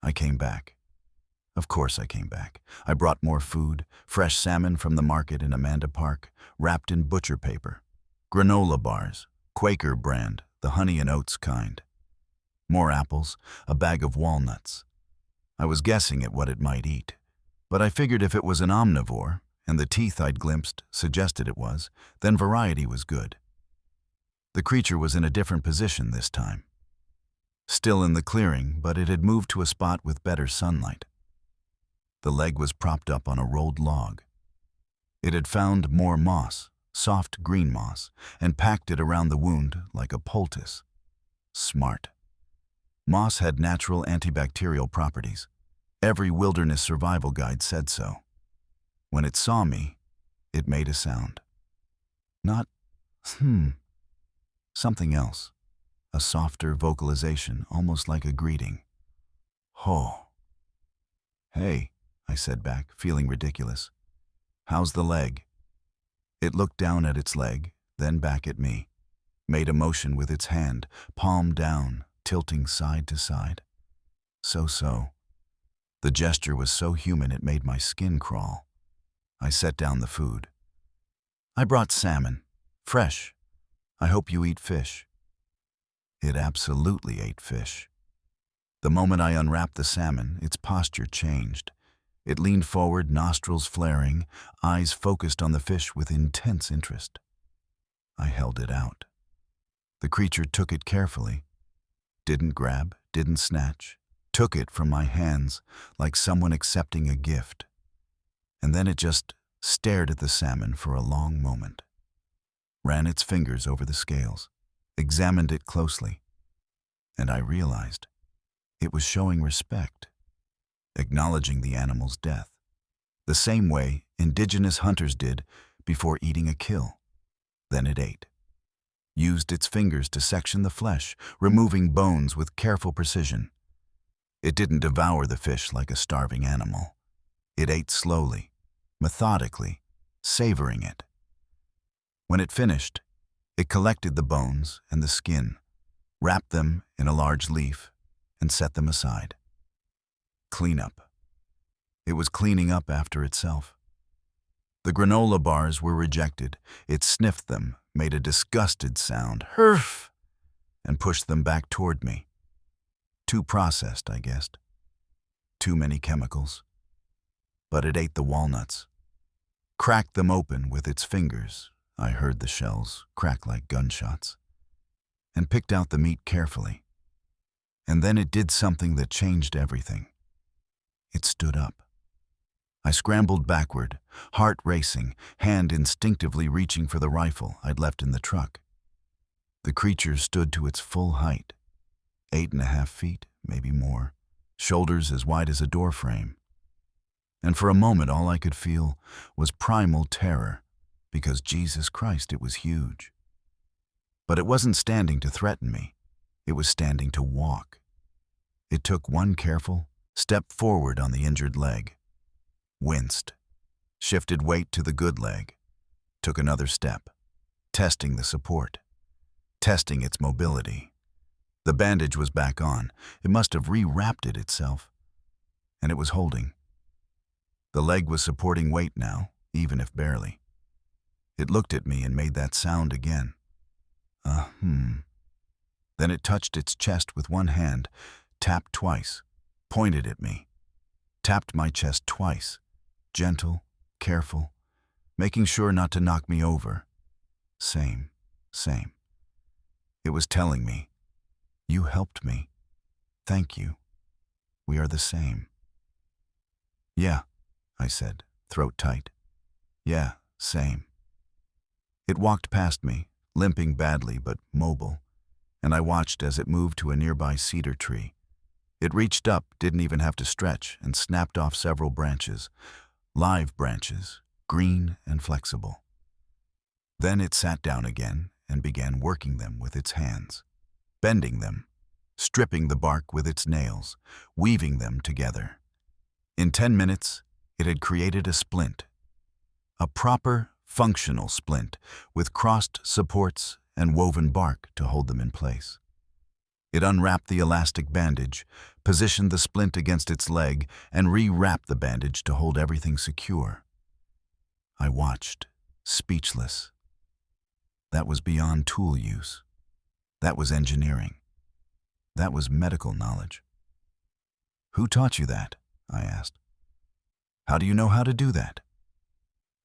S1: I came back. Of course I came back. I brought more food, fresh salmon from the market in Amanda Park, wrapped in butcher paper, granola bars, Quaker brand, the honey and oats kind. More apples, a bag of walnuts. I was guessing at what it might eat, but I figured if it was an omnivore, and the teeth I'd glimpsed suggested it was, then variety was good. The creature was in a different position this time. Still in the clearing, but it had moved to a spot with better sunlight. The leg was propped up on a rolled log. It had found more moss, soft green moss, and packed it around the wound like a poultice. Smart. Moss had natural antibacterial properties. Every wilderness survival guide said so. When it saw me, it made a sound. Not, something else. A softer vocalization, almost like a greeting. "Ho." "Hey," I said back, feeling ridiculous. "How's the leg?" It looked down at its leg, then back at me, made a motion with its hand, palm down, tilting side to side. So. The gesture was so human it made my skin crawl. I set down the food. "I brought salmon. Fresh. I hope you eat fish." It absolutely ate fish. The moment I unwrapped the salmon, its posture changed. It leaned forward, nostrils flaring, eyes focused on the fish with intense interest. I held it out. The creature took it carefully. Didn't grab, didn't snatch. Took it from my hands like someone accepting a gift. And then it just stared at the salmon for a long moment. Ran its fingers over the scales, examined it closely. And I realized it was showing respect, acknowledging the animal's death, the same way indigenous hunters did before eating a kill. Then it ate. Used its fingers to section the flesh, removing bones with careful precision. It didn't devour the fish like a starving animal. It ate slowly, methodically, savoring it. When it finished, it collected the bones and the skin, wrapped them in a large leaf, and set them aside. Cleanup. It was cleaning up after itself. The granola bars were rejected. It sniffed them, made a disgusted sound, "Herf," and pushed them back toward me. Too processed, I guessed. Too many chemicals. But it ate the walnuts. Cracked them open with its fingers. I heard the shells crack like gunshots. And picked out the meat carefully. And then it did something that changed everything. It stood up. I scrambled backward, heart racing, hand instinctively reaching for the rifle I'd left in the truck. The creature stood to its full height, 8.5 feet, maybe more, shoulders as wide as a door frame. And for a moment all I could feel was primal terror, because Jesus Christ, it was huge. But it wasn't standing to threaten me. It was standing to walk. It took one careful step forward on the injured leg, winced, shifted weight to the good leg, took another step, testing the support, testing its mobility. The bandage was back on. It must have rewrapped it itself. And it was holding. The leg was supporting weight now, even if barely. It looked at me and made that sound again. Then it touched its chest with one hand, tapped twice, pointed at me, tapped my chest twice, gentle, careful, making sure not to knock me over. Same. It was telling me, "You helped me. Thank you. We are the same." "Yeah," I said, throat tight. "Yeah, same." It walked past me, limping badly but mobile, and I watched as it moved to a nearby cedar tree. It reached up, didn't even have to stretch, and snapped off several branches, live branches, green and flexible. Then it sat down again and began working them with its hands, bending them, stripping the bark with its nails, weaving them together. In 10 minutes, it had created a splint, a proper, functional splint with crossed supports and woven bark to hold them in place. It unwrapped the elastic bandage, positioned the splint against its leg, and rewrapped the bandage to hold everything secure. I watched, speechless. That was beyond tool use. That was engineering. That was medical knowledge. "Who taught you that?" I asked. "How do you know how to do that?"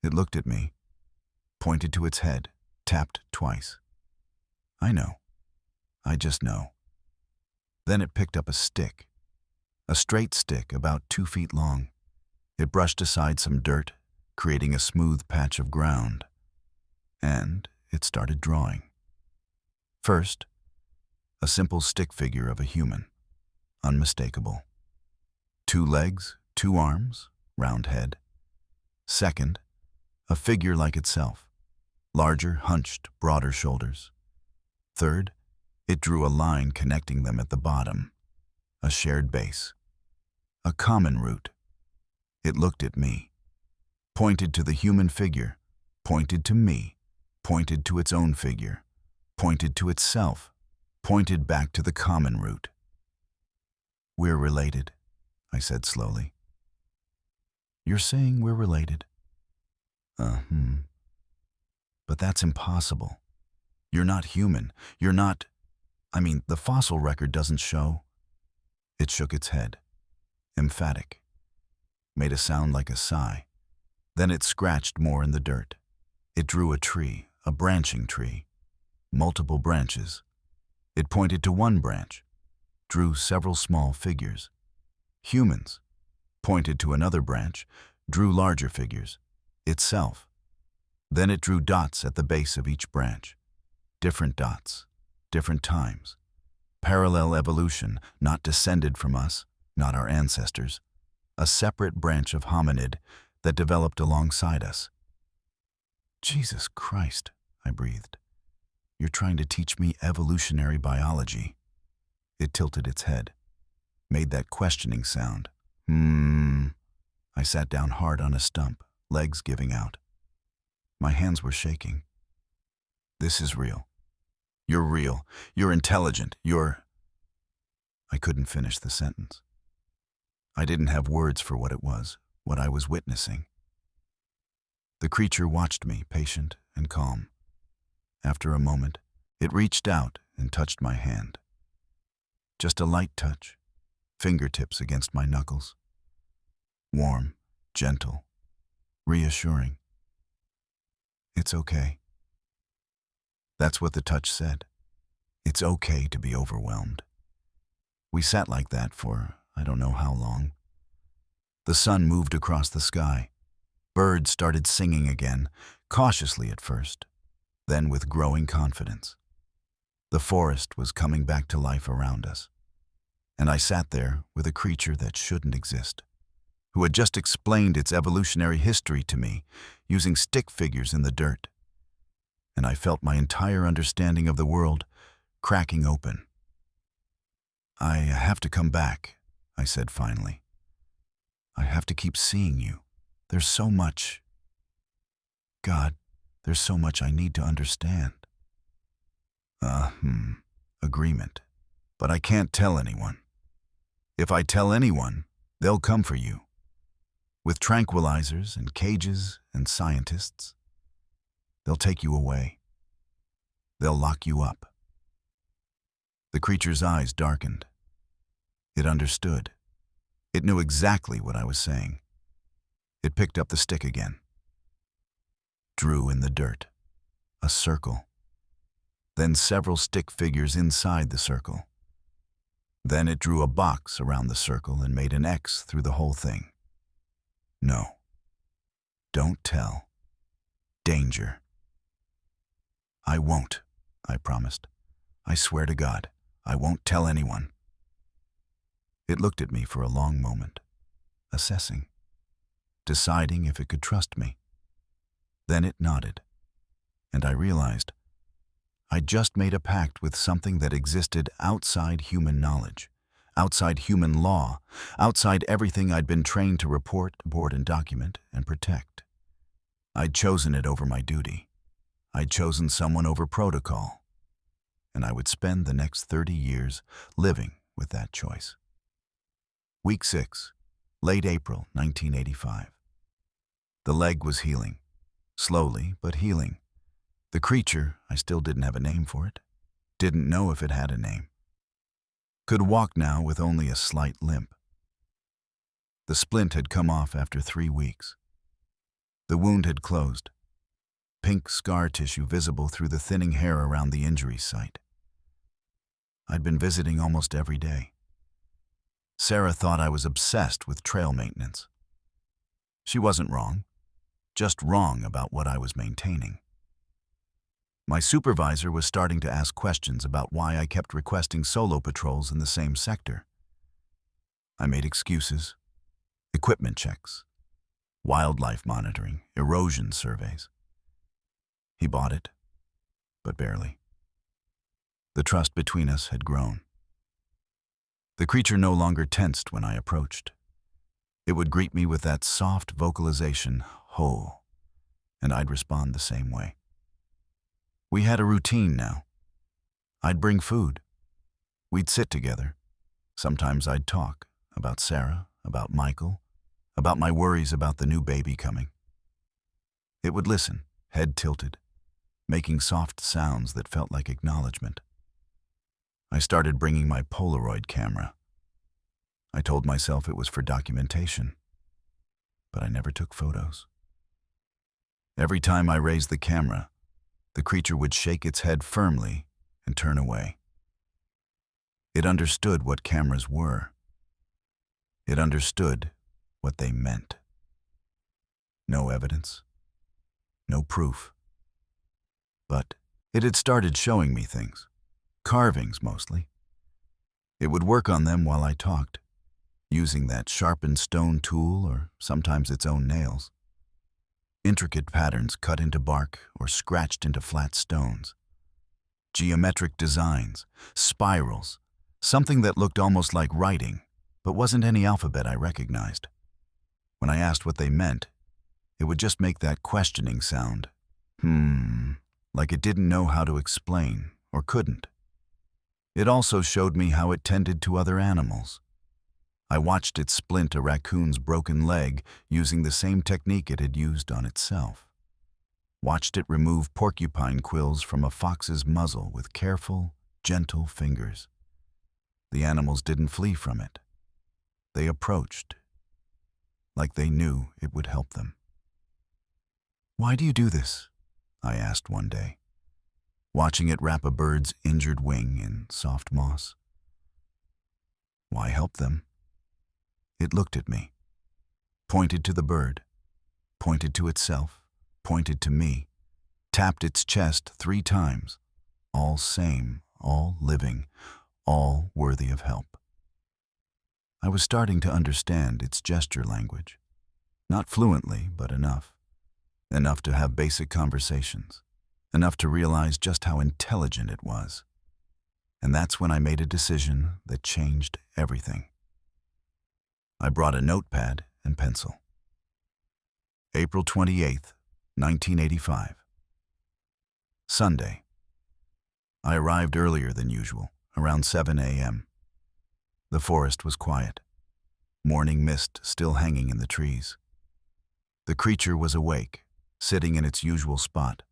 S1: It looked at me, pointed to its head, tapped twice. "I know. I just know." Then it picked up a stick, a straight stick about 2 feet long. It brushed aside some dirt, creating a smooth patch of ground. And it started drawing. First, a simple stick figure of a human, unmistakable. 2 legs, 2 arms, round head. Second, a figure like itself, larger, hunched, broader shoulders. Third, it drew a line connecting them at the bottom, a shared base, a common root. It looked at me, pointed to the human figure, pointed to me, pointed to its own figure, pointed to itself, pointed back to the common root. "We're related," I said slowly. "You're saying we're related?" But that's impossible. You're not human. You're not... the fossil record doesn't show." It shook its head, emphatic, made a sound like a sigh. Then it scratched more in the dirt. It drew a tree, a branching tree, multiple branches. It pointed to one branch, drew several small figures. Humans. Pointed to another branch, drew larger figures. Itself. Then it drew dots at the base of each branch. Different dots, different times. Parallel evolution, not descended from us, not our ancestors. A separate branch of hominid that developed alongside us. Jesus Christ, I breathed. You're trying to teach me evolutionary biology. It tilted its head, made that questioning sound. I sat down hard on a stump, legs giving out. My hands were shaking. This is real. You're real. You're intelligent. I couldn't finish the sentence. I didn't have words for what it was, what I was witnessing. The creature watched me, patient and calm. After a moment, it reached out and touched my hand. Just a light touch, fingertips against my knuckles. Warm, gentle, reassuring. It's okay. That's what the touch said. It's okay to be overwhelmed. We sat like that for I don't know how long. The sun moved across the sky. Birds started singing again, cautiously at first, then with growing confidence. The forest was coming back to life around us. And I sat there with a creature that shouldn't exist, who had just explained its evolutionary history to me using stick figures in the dirt. And I felt my entire understanding of the world cracking open. I have to come back, I said finally. I have to keep seeing you. There's so much. God, there's so much I need to understand. Agreement. But I can't tell anyone. If I tell anyone, they'll come for you. With tranquilizers and cages and scientists. They'll take you away. They'll lock you up. The creature's eyes darkened. It understood. It knew exactly what I was saying. It picked up the stick again. Drew in the dirt. A circle. Then several stick figures inside the circle. Then it drew a box around the circle and made an X through the whole thing. No. Don't tell. Danger. I won't, I promised. I swear to God, I won't tell anyone. It looked at me for a long moment, assessing, deciding if it could trust me. Then it nodded, and I realized I'd just made a pact with something that existed outside human knowledge, outside human law, outside everything I'd been trained to report, board, and document, and protect. I'd chosen it over my duty. I'd chosen someone over protocol, and I would spend the next 30 years living with that choice. Week 6, late April 1985. The leg was healing, slowly but healing. The creature, I still didn't have a name for it, didn't know if it had a name. Could walk now with only a slight limp. The splint had come off after 3 weeks. The wound had closed. Pink scar tissue visible through the thinning hair around the injury site. I'd been visiting almost every day. Sarah thought I was obsessed with trail maintenance. She wasn't wrong, just wrong about what I was maintaining. My supervisor was starting to ask questions about why I kept requesting solo patrols in the same sector. I made excuses, equipment checks, wildlife monitoring, erosion surveys. He bought it, but barely. The trust between us had grown. The creature no longer tensed when I approached. It would greet me with that soft vocalization, ho, and I'd respond the same way. We had a routine now. I'd bring food. We'd sit together. Sometimes I'd talk about Sarah, about Michael, about my worries about the new baby coming. It would listen, head tilted, making soft sounds that felt like acknowledgement. I started bringing my Polaroid camera. I told myself it was for documentation, but I never took photos. Every time I raised the camera, the creature would shake its head firmly and turn away. It understood what cameras were. It understood what they meant. No evidence, no proof. But it had started showing me things, carvings mostly. It would work on them while I talked, using that sharpened stone tool or sometimes its own nails. Intricate patterns cut into bark or scratched into flat stones. Geometric designs, spirals, something that looked almost like writing, but wasn't any alphabet I recognized. When I asked what they meant, it would just make that questioning sound. Like it didn't know how to explain, or couldn't. It also showed me how it tended to other animals. I watched it splint a raccoon's broken leg using the same technique it had used on itself. Watched it remove porcupine quills from a fox's muzzle with careful, gentle fingers. The animals didn't flee from it. They approached, like they knew it would help them. "Why do you do this?" I asked one day, watching it wrap a bird's injured wing in soft moss. "Why help them?" It looked at me, pointed to the bird, pointed to itself, pointed to me, tapped its chest 3 times, all same, all living, all worthy of help. I was starting to understand its gesture language, not fluently, but enough to have basic conversations, enough to realize just how intelligent it was. And that's when I made a decision that changed everything. I brought a notepad and pencil. April 28th, 1985. Sunday. I arrived earlier than usual, around 7 a.m. The forest was quiet, morning mist still hanging in the trees. The creature was awake, sitting in its usual spot,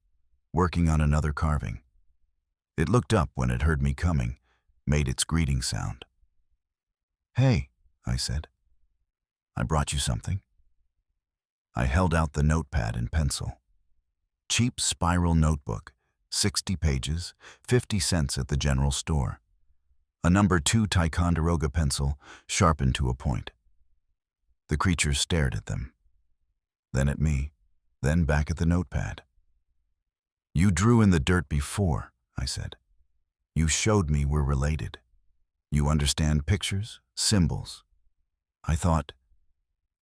S1: working on another carving. It looked up when it heard me coming, made its greeting sound. "Hey," I said. "I brought you something." I held out the notepad and pencil. Cheap spiral notebook, 60 pages, 50 cents at the general store. A number 2 Ticonderoga pencil, sharpened to a point. The creature stared at them, then at me, then back at the notepad. "You drew in the dirt before," I said. "You showed me we're related. You understand pictures, symbols. I thought,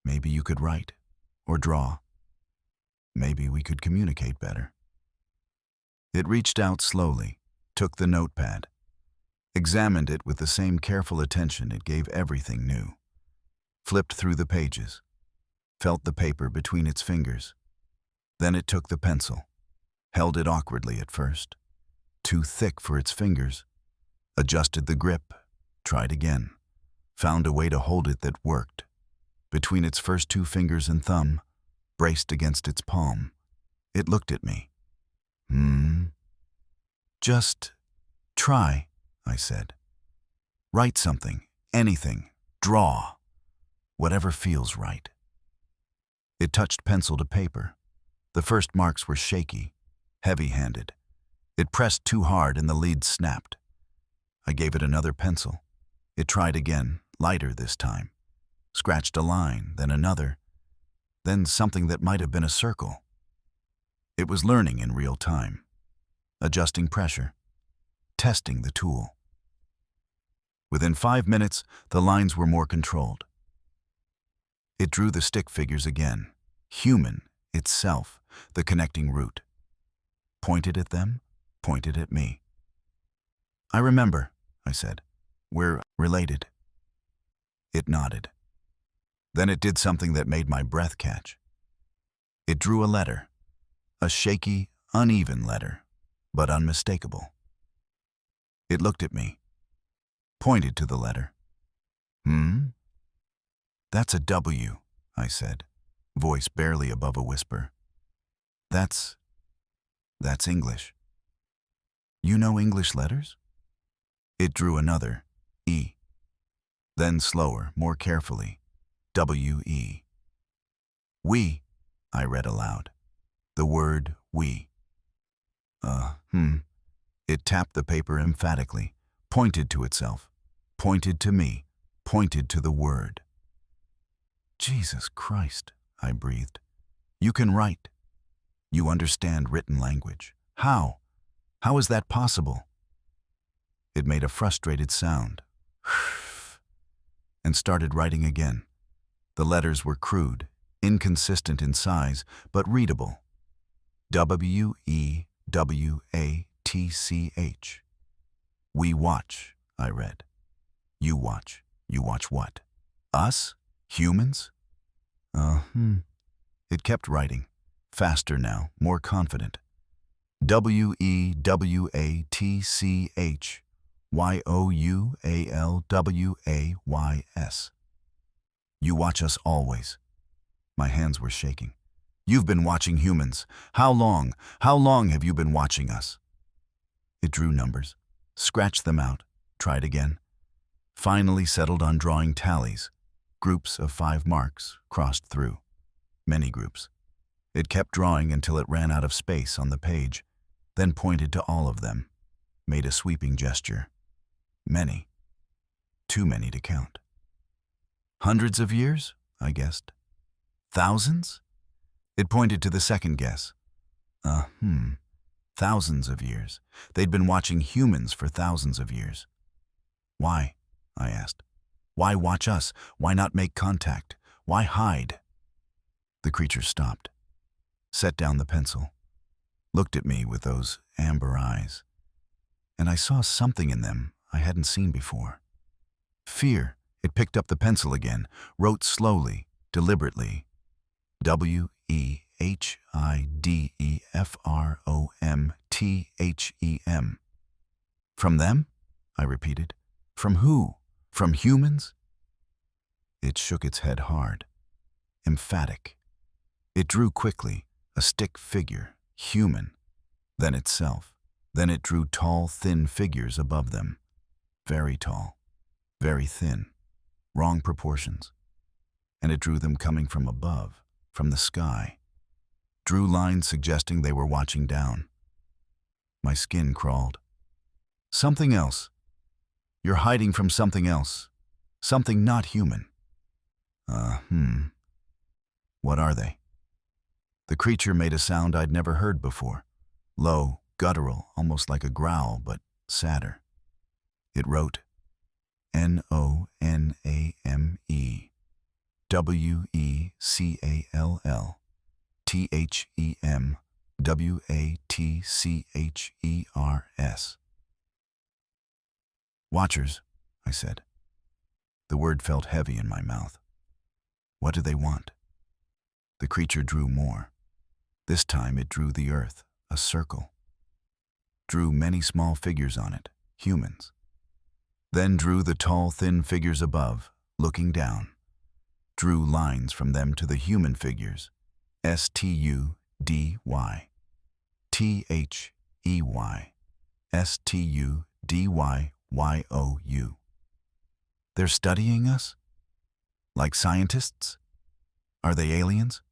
S1: maybe you could write or draw. Maybe we could communicate better." It reached out slowly, took the notepad, examined it with the same careful attention it gave everything new, flipped through the pages, felt the paper between its fingers. Then it took the pencil, held it awkwardly at first, too thick for its fingers, adjusted the grip, tried again, found a way to hold it that worked. Between its first 2 fingers and thumb, braced against its palm, it looked at me. "Just try," I said. "Write something, anything, draw, whatever feels right." It touched pencil to paper. The first marks were shaky, heavy-handed. It pressed too hard and the lead snapped. I gave it another pencil. It tried again, lighter this time. Scratched a line, then another, then something that might have been a circle. It was learning in real time, adjusting pressure, testing the tool. Within 5 minutes, the lines were more controlled. It drew the stick figures again, human, itself, the connecting root. Pointed at them, pointed at me. "I remember," I said. "We're related." It nodded. Then it did something that made my breath catch. It drew a letter, a shaky, uneven letter, but unmistakable. It looked at me, pointed to the letter. "That's a W," I said, voice barely above a whisper. That's English." "You know English letters?" It drew another, E. Then slower, more carefully. W-E. We, I read aloud. The word we. It tapped the paper emphatically, pointed to itself, pointed to me, pointed to the word. Jesus Christ, I breathed. You can write. You understand written language. How? How is that possible? It made a frustrated sound and started writing again. The letters were crude, inconsistent in size, but readable. W-E-W-A-T-C-H. We watch, I read. You watch. You watch what? Us? Humans? It kept writing. Faster now, more confident. W-E-W-A-T-C-H. Y-O-U-A-L-W-A-Y-S. You watch us always. My hands were shaking. You've been watching humans. How long? How long have you been watching us? It drew numbers, scratched them out, tried again. Finally settled on drawing tallies, groups of 5 marks crossed through. Many groups. It kept drawing until it ran out of space on the page, then pointed to all of them, made a sweeping gesture. Many. Too many to count. Hundreds of years, I guessed. Thousands? It pointed to the second guess. Thousands of years. They'd been watching humans for thousands of years. Why? I asked. Why watch us? Why not make contact? Why hide? The creature stopped, set down the pencil, looked at me with those amber eyes, and I saw something in them I hadn't seen before. Fear. It picked up the pencil again, wrote slowly, deliberately. W-E-H-I-D-E-F-R-O-M-T-H-E-M. From them? I repeated. From who? From humans? It shook its head hard, emphatic. It drew quickly, a stick figure, human, then itself. Then it drew tall, thin figures above them. Very tall, very thin, wrong proportions. And it drew them coming from above, from the sky. Drew lines suggesting they were watching down. My skin crawled. Something else. You're hiding from something else. Something not human. What are they? The creature made a sound I'd never heard before. Low, guttural, almost like a growl, but sadder. It wrote, N-O-N-A-M-E, W-E-C-A-L-L, T-H-E-M-W-A-T-C-H-E-R-S. Watchers, I said. The word felt heavy in my mouth. What do they want? The creature drew more. This time it drew the earth, a circle. Drew many small figures on it, humans. Then drew the tall, thin figures above, looking down. Drew lines from them to the human figures, S-T-U-D-Y, T-H-E-Y, S-T-U-D-Y-Y-O-U. They're studying us? Like scientists? Are they aliens?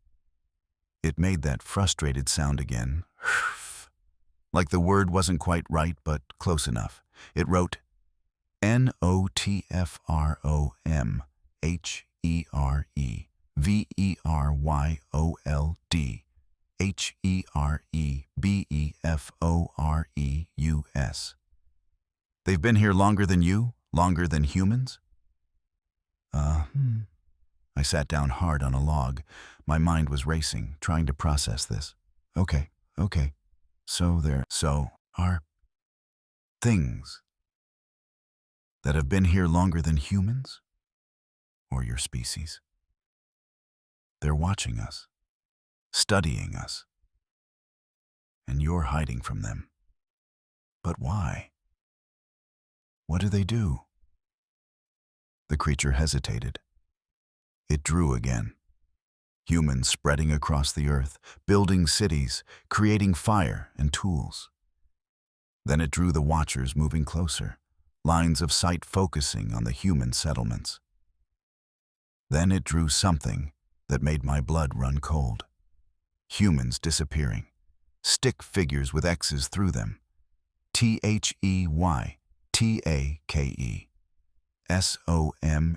S1: It made that frustrated sound again, like the word wasn't quite right, but close enough. It wrote, N-O-T-F-R-O-M-H-E-R-E-V-E-R-Y-O-L-D-H-E-R-E-B-E-F-O-R-E-U-S. They've been here longer than you? Longer than humans? I sat down hard on a log. My mind was racing, trying to process this. Okay. So are things that have been here longer than humans? Or your species? They're watching us, studying us, and you're hiding from them. But why? What do they do? The creature hesitated. It drew again. Humans spreading across the earth, building cities, creating fire and tools. Then it drew the watchers moving closer, lines of sight focusing on the human settlements. Then it drew something that made my blood run cold. Humans disappearing. Stick figures with X's through them. THEY, TAKE. SOMETIMES,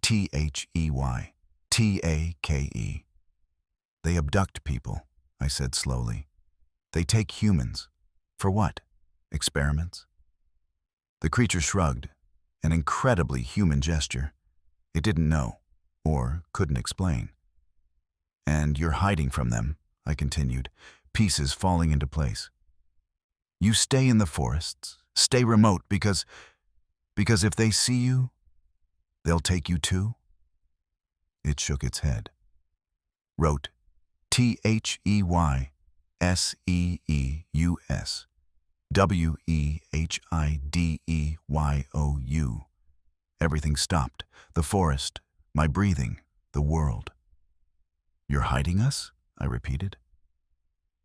S1: THEY, TAKE. They abduct people, I said slowly. They take humans. For what? Experiments? The creature shrugged, an incredibly human gesture. It didn't know, or couldn't explain. And you're hiding from them, I continued, pieces falling into place. You stay in the forests, stay remote, because if they see you, they'll take you too? It shook its head. Wrote, THEYSEEUS, WEHIDEYOU. Everything stopped. The forest, my breathing, the world. You're hiding us? I repeated.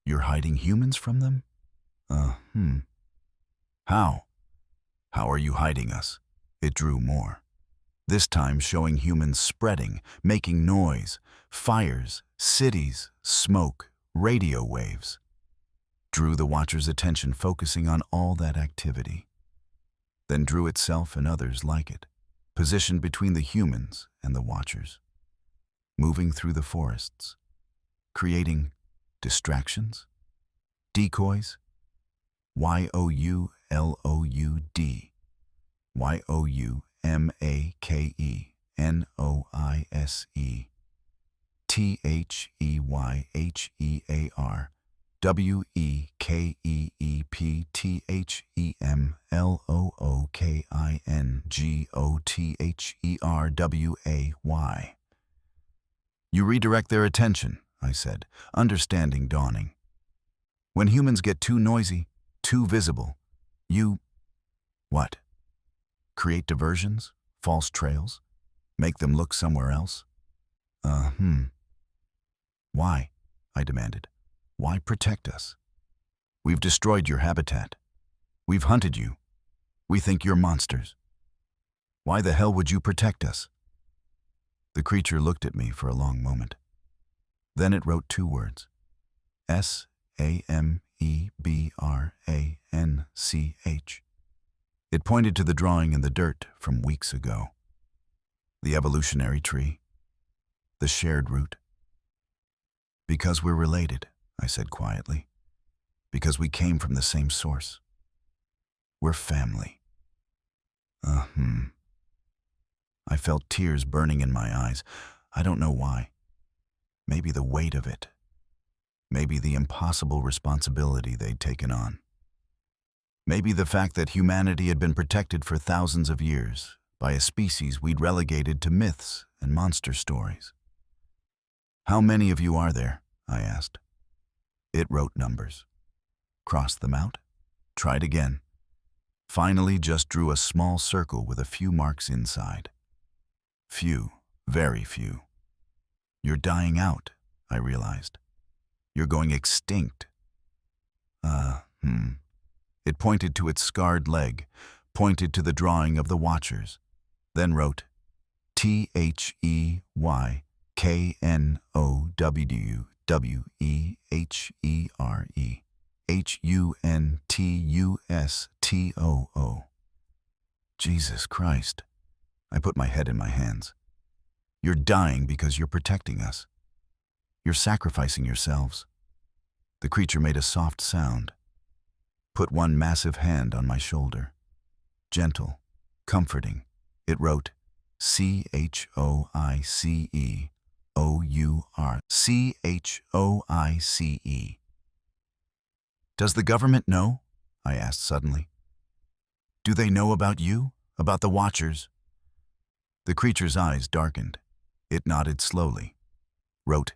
S1: You're hiding humans from them? How? How are you hiding us? It drew more. This time showing humans spreading, making noise, fires, cities, smoke, radio waves. Drew the watcher's attention, focusing on all that activity. Then drew itself and others like it, positioned between the humans and the watchers. Moving through the forests, creating distractions, decoys, YOULOUD, YOUMAKENOISE, THEYHEAR, WEKEPTHEMLOOKINGOTHERWAY. You redirect their attention, I said, understanding dawning. When humans get too noisy, too visible, you... What? Create diversions? False trails? Make them look somewhere else? Why? I demanded. Why protect us? We've destroyed your habitat. We've hunted you. We think you're monsters. Why the hell would you protect us? The creature looked at me for a long moment. Then it wrote two words. SAMEBRANCH. It pointed to the drawing in the dirt from weeks ago. The evolutionary tree. The shared root. Because we're related, I said quietly. Because we came from the same source. We're family. I felt tears burning in my eyes. I don't know why. Maybe the weight of it. Maybe the impossible responsibility they'd taken on. Maybe the fact that humanity had been protected for thousands of years by a species we'd relegated to myths and monster stories. How many of you are there? I asked. It wrote numbers. Crossed them out. Tried again. Finally just drew a small circle with a few marks inside. Few, very few. You're dying out, I realized. You're going extinct. It pointed to its scarred leg, pointed to the drawing of the watchers, then wrote THEYKNOWWEHERE, HUNTUSTOO. Jesus Christ. I put my head in my hands. You're dying because you're protecting us. You're sacrificing yourselves. The creature made a soft sound. Put one massive hand on my shoulder. Gentle, comforting. It wrote, CHOICEOUR, CHOICE. Does the government know? I asked suddenly. Do they know about you? About the Watchers? The creature's eyes darkened. It nodded slowly. Wrote,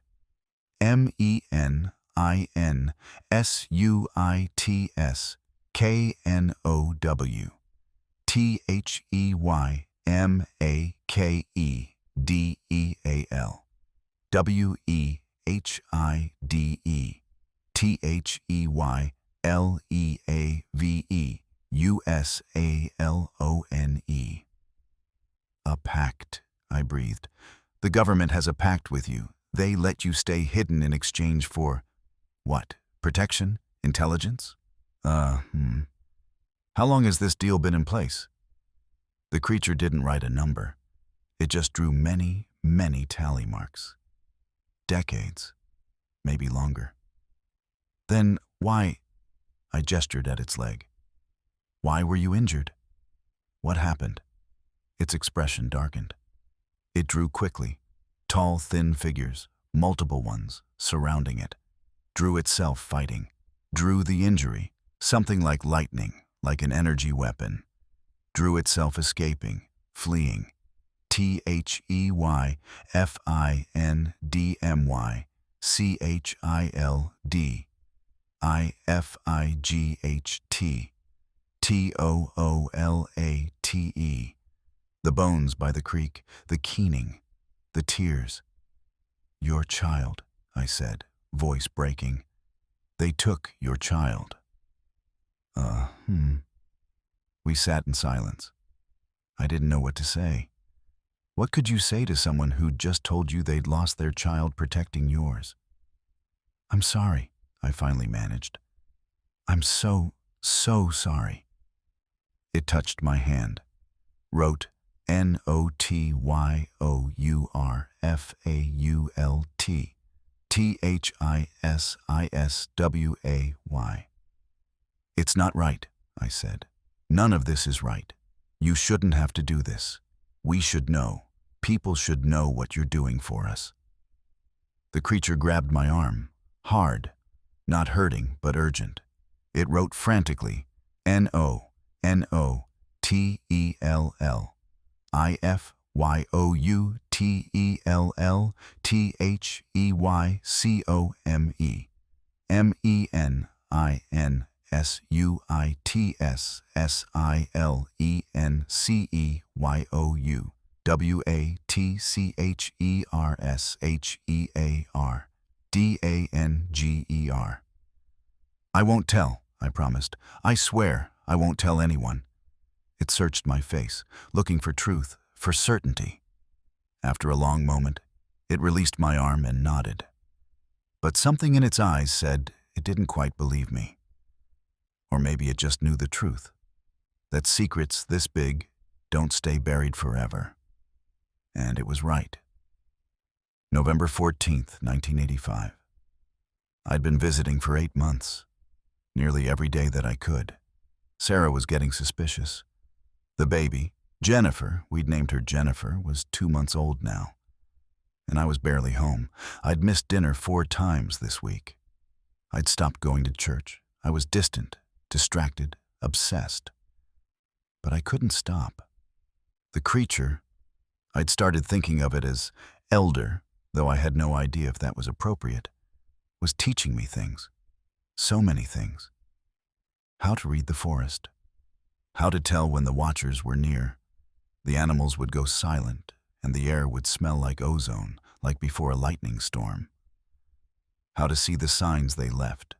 S1: MENINSUITSKNOW, THEYMAKEDEAL, WEHIDE, Leaveussalone. A pact, I breathed. The government has a pact with you. They let you stay hidden in exchange for what? Protection? Intelligence? How long has this deal been in place? The creature didn't write a number. It just drew many, many tally marks. Decades. Maybe longer. Then why? I gestured at its leg. Why were you injured? What happened? Its expression darkened. It drew quickly. Tall, thin figures, multiple ones, surrounding it. Drew itself fighting. Drew the injury, something like lightning, like an energy weapon. Drew itself escaping, fleeing. THEYFINDMY, the bones by the creek, the keening, the tears. Your child, I said, voice breaking. They took your child. We sat in silence. I didn't know what to say. What could you say to someone who'd just told you they'd lost their child protecting yours? I'm sorry, I finally managed. I'm so sorry. It touched my hand, wrote NOTYOURFAULT It's not right, I said. None of this is right. You shouldn't have to do this. We should know. People should know what you're doing for us. The creature grabbed my arm, hard, not hurting, but urgent. It wrote frantically, NOTYILLTHERSHEARDANGER. I won't tell, I promised. I swear I won't tell anyone. It searched my face, looking for truth, for certainty. After a long moment, it released my arm and nodded. But something in its eyes said it didn't quite believe me. Or maybe it just knew the truth, that secrets this big don't stay buried forever. And it was right. November 14th, 1985. I'd been visiting for 8 months, nearly every day that I could. Sarah was getting suspicious. The baby, Jennifer, we'd named her Jennifer, was 2 months old now. And I was barely home. I'd missed dinner 4 times this week. I'd stopped going to church. I was distant, distracted, obsessed. But I couldn't stop. The creature, I'd started thinking of it as elder, though I had no idea if that was appropriate, was teaching me things. So many things. How to read the forest. How to tell when the watchers were near. The animals would go silent, and the air would smell like ozone, like before a lightning storm. How to see the signs they left.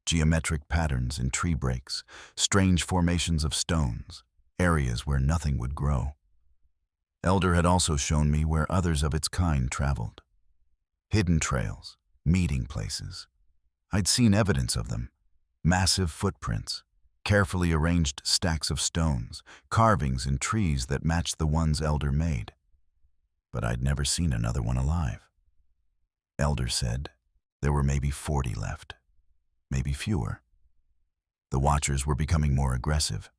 S1: Geometric patterns in tree breaks, strange formations of stones, areas where nothing would grow. Elder had also shown me where others of its kind traveled. Hidden trails, meeting places. I'd seen evidence of them. Massive footprints, carefully arranged stacks of stones, carvings in trees that matched the ones Elder made. But I'd never seen another one alive. Elder said there were maybe 40 left, maybe fewer. The watchers were becoming more aggressive,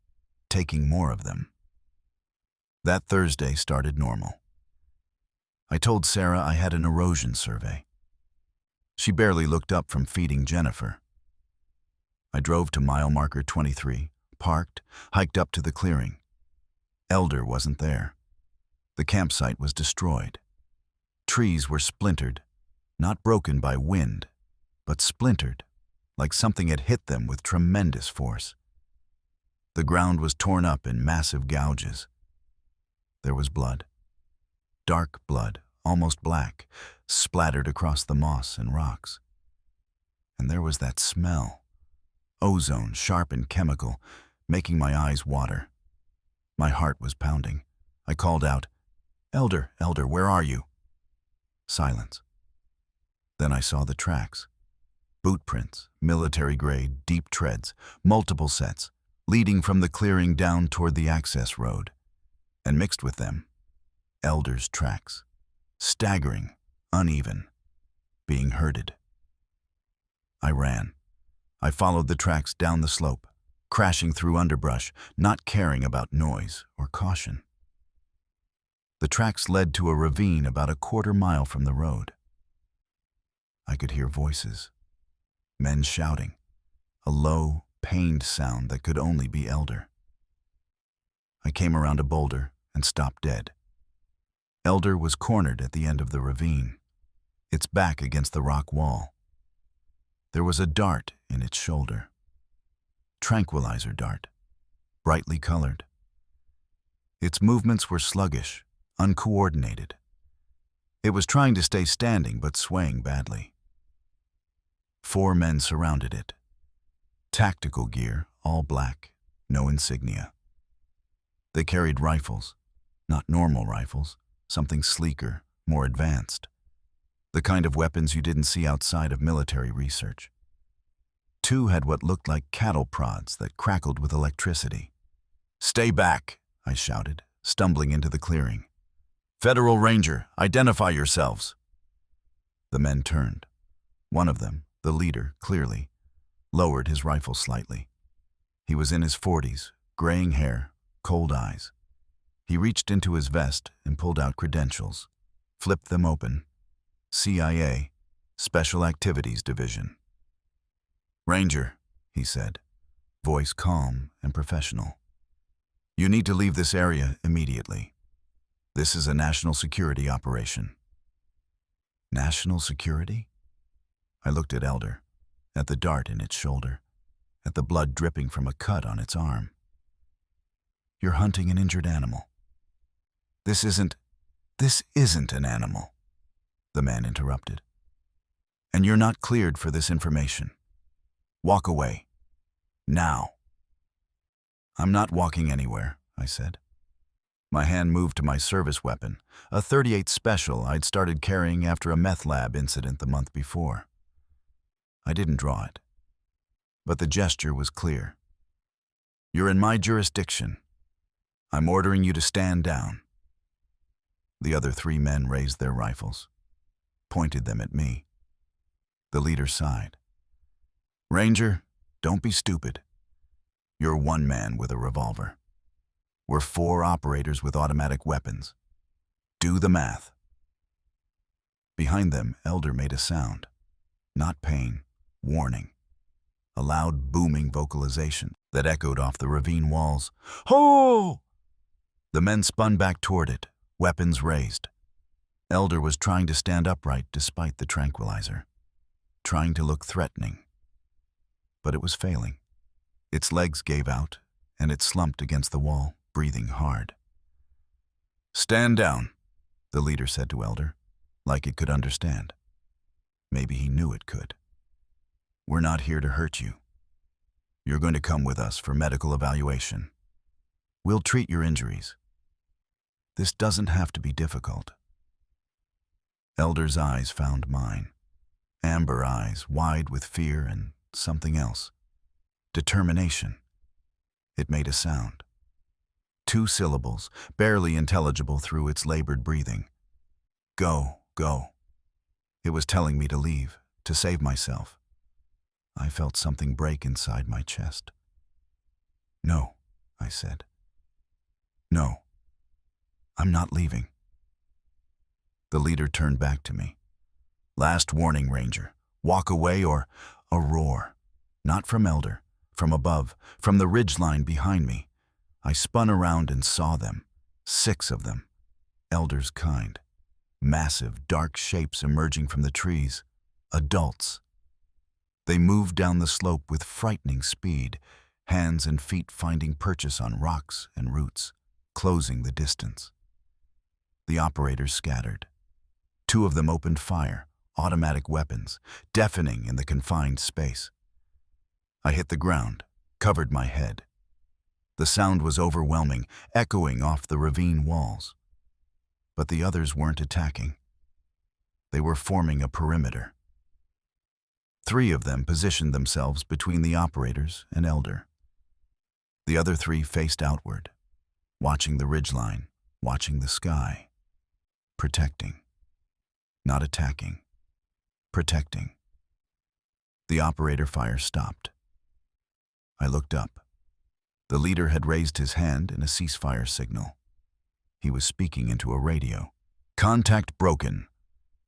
S1: taking more of them. That Thursday started normal. I told Sarah I had an erosion survey. She barely looked up from feeding Jennifer. I drove to mile marker 23, parked, hiked up to the clearing. Elder wasn't there. The campsite was destroyed. Trees were splintered, not broken by wind, but splintered, like something had hit them with tremendous force. The ground was torn up in massive gouges. There was blood. Dark blood, almost black, splattered across the moss and rocks. And there was that smell. ozone, sharp and chemical, making my eyes water. My heart was pounding. I called out, "Elder, Elder, where are you?" Silence. Then I saw the tracks. Boot prints, military-grade, deep treads, multiple sets, leading from the clearing down toward the access road. And mixed with them, Elder's tracks. Staggering, uneven, being herded. I ran. I followed the tracks down the slope, crashing through underbrush, not caring about noise or caution. The tracks led to a ravine about a quarter-mile from the road. I could hear voices, men shouting, a low, pained sound that could only be Elder. I came around a boulder and stopped dead. Elder was cornered at the end of the ravine, its back against the rock wall. There was a dart in its shoulder. Tranquilizer dart, brightly colored. Its movements were sluggish, uncoordinated. It was trying to stay standing but swaying badly. 4 men surrounded it. Tactical gear, all black, no insignia. They carried rifles, not normal rifles, something sleeker, more advanced. The kind of weapons you didn't see outside of military research. 2 had what looked like cattle prods that crackled with electricity. "Stay back," I shouted, stumbling into the clearing. "Federal Ranger, identify yourselves." The men turned. One of them, the leader, clearly, lowered his rifle slightly. He was in his 40s, graying hair, cold eyes. He reached into his vest and pulled out credentials, flipped them open. CIA, Special Activities Division. "Ranger," he said, voice calm and professional. "You need to leave this area immediately. This is a national security operation." National security? I looked at Elder, at the dart in its shoulder, at the blood dripping from a cut on its arm. "You're hunting an injured animal." This isn't an animal," the man interrupted. "And you're not cleared for this information. Walk away. Now." "I'm not walking anywhere," I said. My hand moved to my service weapon, a .38 Special I'd started carrying after a meth lab incident the month before. I didn't draw it, but the gesture was clear. "You're in my jurisdiction. I'm ordering you to stand down." The other 3 men raised their rifles, pointed them at me. The leader sighed. "Ranger, don't be stupid. You're 1 man with a revolver. We're 4 operators with automatic weapons. Do the math." Behind them, Elder made a sound. Not pain, warning. A loud, booming vocalization that echoed off the ravine walls. "Ho!" The men spun back toward it, weapons raised. Elder was trying to stand upright despite the tranquilizer, trying to look threatening. But it was failing. Its legs gave out, and it slumped against the wall, breathing hard. "Stand down," the leader said to Elder, like it could understand. Maybe he knew it could. "We're not here to hurt you. You're going to come with us for medical evaluation. We'll treat your injuries. This doesn't have to be difficult." Elder's eyes found mine. Amber eyes, wide with fear and something else. Determination. It made a sound. 2 syllables, barely intelligible through its labored breathing. "Go, go." It was telling me to leave, to save myself. I felt something break inside my chest. "No," I said. "No. I'm not leaving." The leader turned back to me. "Last warning, Ranger. Walk away or—" A roar. Not from Elder, from above, from the ridgeline behind me. I spun around and saw them. 6 of them. Elder's kind. Massive, dark shapes emerging from the trees. Adults. They moved down the slope with frightening speed, hands and feet finding purchase on rocks and roots, closing the distance. The operators scattered. 2 of them opened fire, automatic weapons, deafening in the confined space. I hit the ground, covered my head. The sound was overwhelming, echoing off the ravine walls. But the others weren't attacking. They were forming a perimeter. 3 of them positioned themselves between the operators and Elder. The other 3 faced outward, watching the ridgeline, watching the sky. Protecting. Not attacking. Protecting. The operator fire stopped. I looked up. The leader had raised his hand in a ceasefire signal. He was speaking into a radio. Contact broken.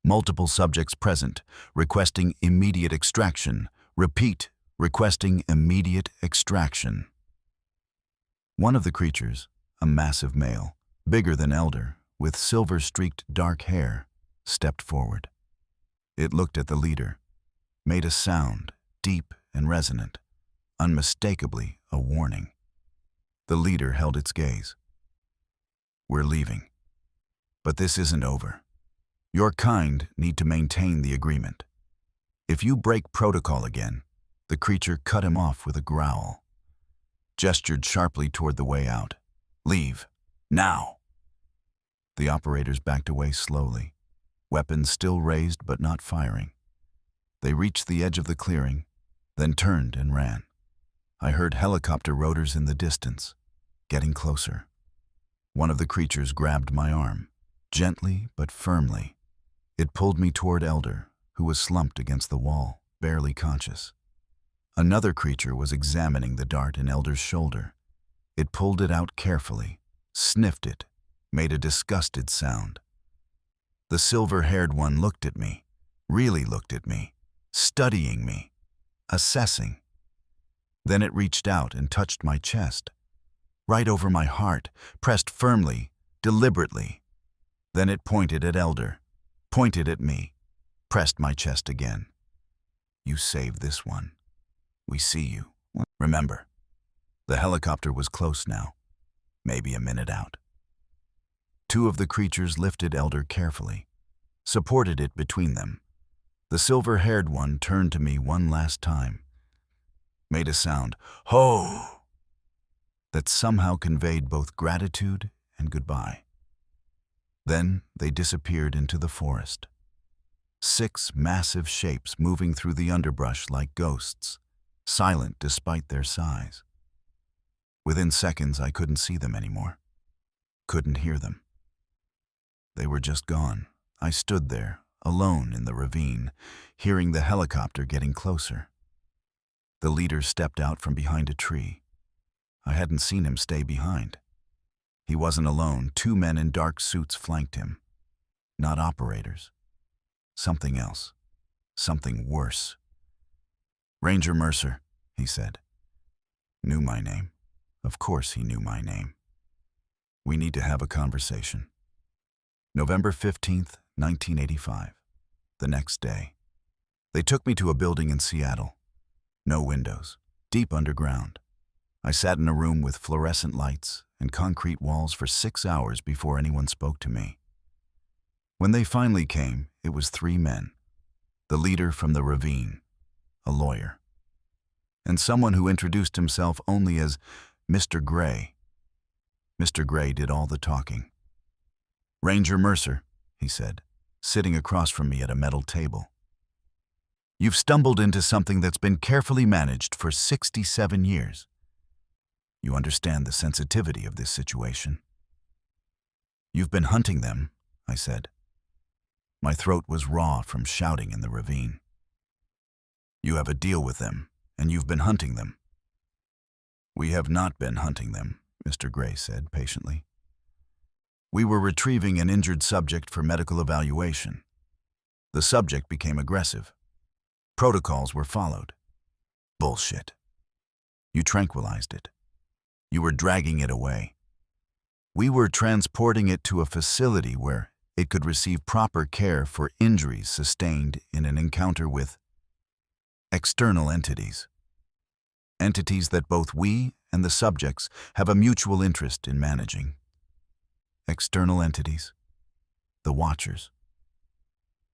S1: Multiple subjects present, requesting immediate extraction. Repeat, requesting immediate extraction. One of the creatures, a massive male, bigger than Elder, with silver-streaked dark hair, stepped forward. It looked at the leader, made a sound, deep and resonant, unmistakably a warning. The leader held its gaze. We're leaving. But this isn't over. Your kind need to maintain the agreement. If you break protocol again, the creature cut him off with a growl. Gestured sharply toward the way out. Leave. Now. The operators backed away slowly, weapons still raised but not firing. They reached the edge of the clearing, then turned and ran. I heard helicopter rotors in the distance, getting closer. One of the creatures grabbed my arm, gently but firmly. It pulled me toward Elder, who was slumped against the wall, barely conscious. Another creature was examining the dart in Elder's shoulder. It pulled it out carefully, sniffed it, made a disgusted sound. The silver-haired one looked at me, really looked at me, studying me, assessing. Then it reached out and touched my chest, right over my heart, pressed firmly, deliberately. Then it pointed at Elder, pointed at me, pressed my chest again. You saved this one. We see you. Remember, the helicopter was close now, maybe a minute out. 2 of the creatures lifted Elder carefully, supported it between them. The silver-haired one turned to me one last time, made a sound, ho, that somehow conveyed both gratitude and goodbye. Then they disappeared into the forest. 6 massive shapes moving through the underbrush like ghosts, silent despite their size. Within seconds, I couldn't see them anymore, couldn't hear them. They were just gone. I stood there, alone in the ravine, hearing the helicopter getting closer. The leader stepped out from behind a tree. I hadn't seen him stay behind. He wasn't alone. 2 men in dark suits flanked him. Not operators. Something else. Something worse. Ranger Mercer, he said. Knew my name. Of course he knew my name. We need to have a conversation. November 15th, 1985. The next day. They took me to a building in Seattle. No windows. Deep underground. I sat in a room with fluorescent lights and concrete walls for 6 hours before anyone spoke to me. When they finally came, it was 3 men. The leader from the ravine, a lawyer, and someone who introduced himself only as Mr. Gray. Mr. Gray did all the talking. Ranger Mercer, he said, sitting across from me at a metal table. You've stumbled into something that's been carefully managed for 67 years. You understand the sensitivity of this situation. You've been hunting them, I said. My throat was raw from shouting in the ravine. You have a deal with them, and you've been hunting them. We have not been hunting them, Mr. Gray said patiently. We were retrieving an injured subject for medical evaluation. The subject became aggressive. Protocols were followed. Bullshit. You tranquilized it. You were dragging it away. We were transporting it to a facility where it could receive proper care for injuries sustained in an encounter with external entities. Entities that both we and the subjects have a mutual interest in managing. External entities. The Watchers.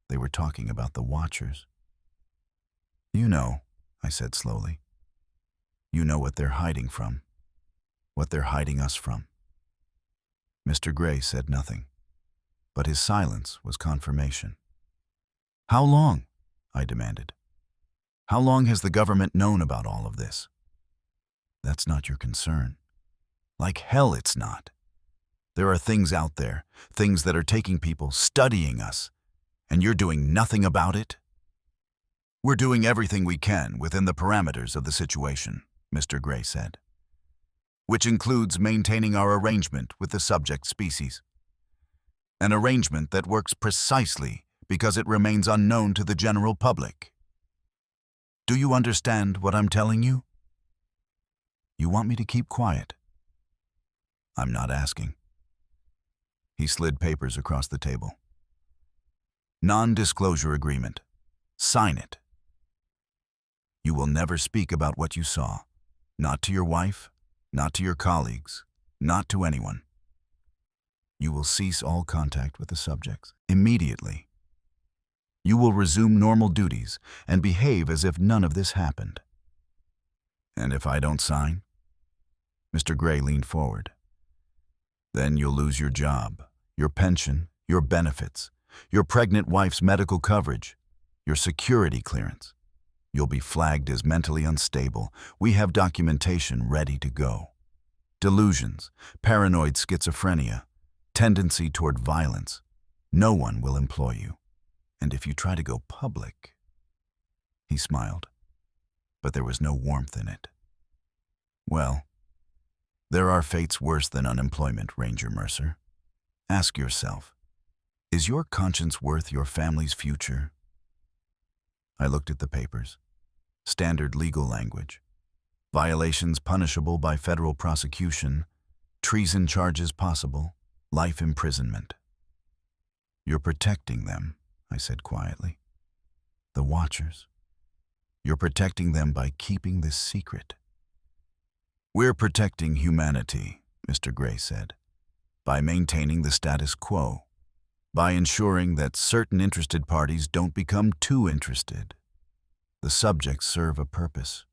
S1: They were talking about the Watchers. You know, I said slowly, You know what they're hiding from, what they're hiding us from. Mr. Gray said nothing, but his silence was confirmation. How long? I demanded. How long has the government known about all of this? That's not your concern. Like hell it's not. There are things out there, things that are taking people, studying us, and you're doing nothing about it? We're doing everything we can within the parameters of the situation, Mr. Gray said, which includes maintaining our arrangement with the subject species. An arrangement that works precisely because it remains unknown to the general public. Do you understand what I'm telling you? You want me to keep quiet? I'm not asking. He slid papers across the table. Non-disclosure agreement. Sign it. You will never speak about what you saw. Not to your wife, not to your colleagues, not to anyone. You will cease all contact with the subjects immediately. You will resume normal duties and behave as if none of this happened. And if I don't sign? Mr. Gray leaned forward. Then you'll lose your job, your pension, your benefits, your pregnant wife's medical coverage, your security clearance. You'll be flagged as mentally unstable. We have documentation ready to go. Delusions, paranoid schizophrenia, tendency toward violence. No one will employ you. And if you try to go public... He smiled, but there was no warmth in it. Well, there are fates worse than unemployment, Ranger Mercer. Ask yourself, is your conscience worth your family's future? I looked at the papers. Standard legal language. Violations punishable by federal prosecution, treason charges possible, life imprisonment. You're protecting them, I said quietly. The Watchers. You're protecting them by keeping this secret. We're protecting humanity, Mr. Gray said, by maintaining the status quo, by ensuring that certain interested parties don't become too interested. The subjects serve a purpose.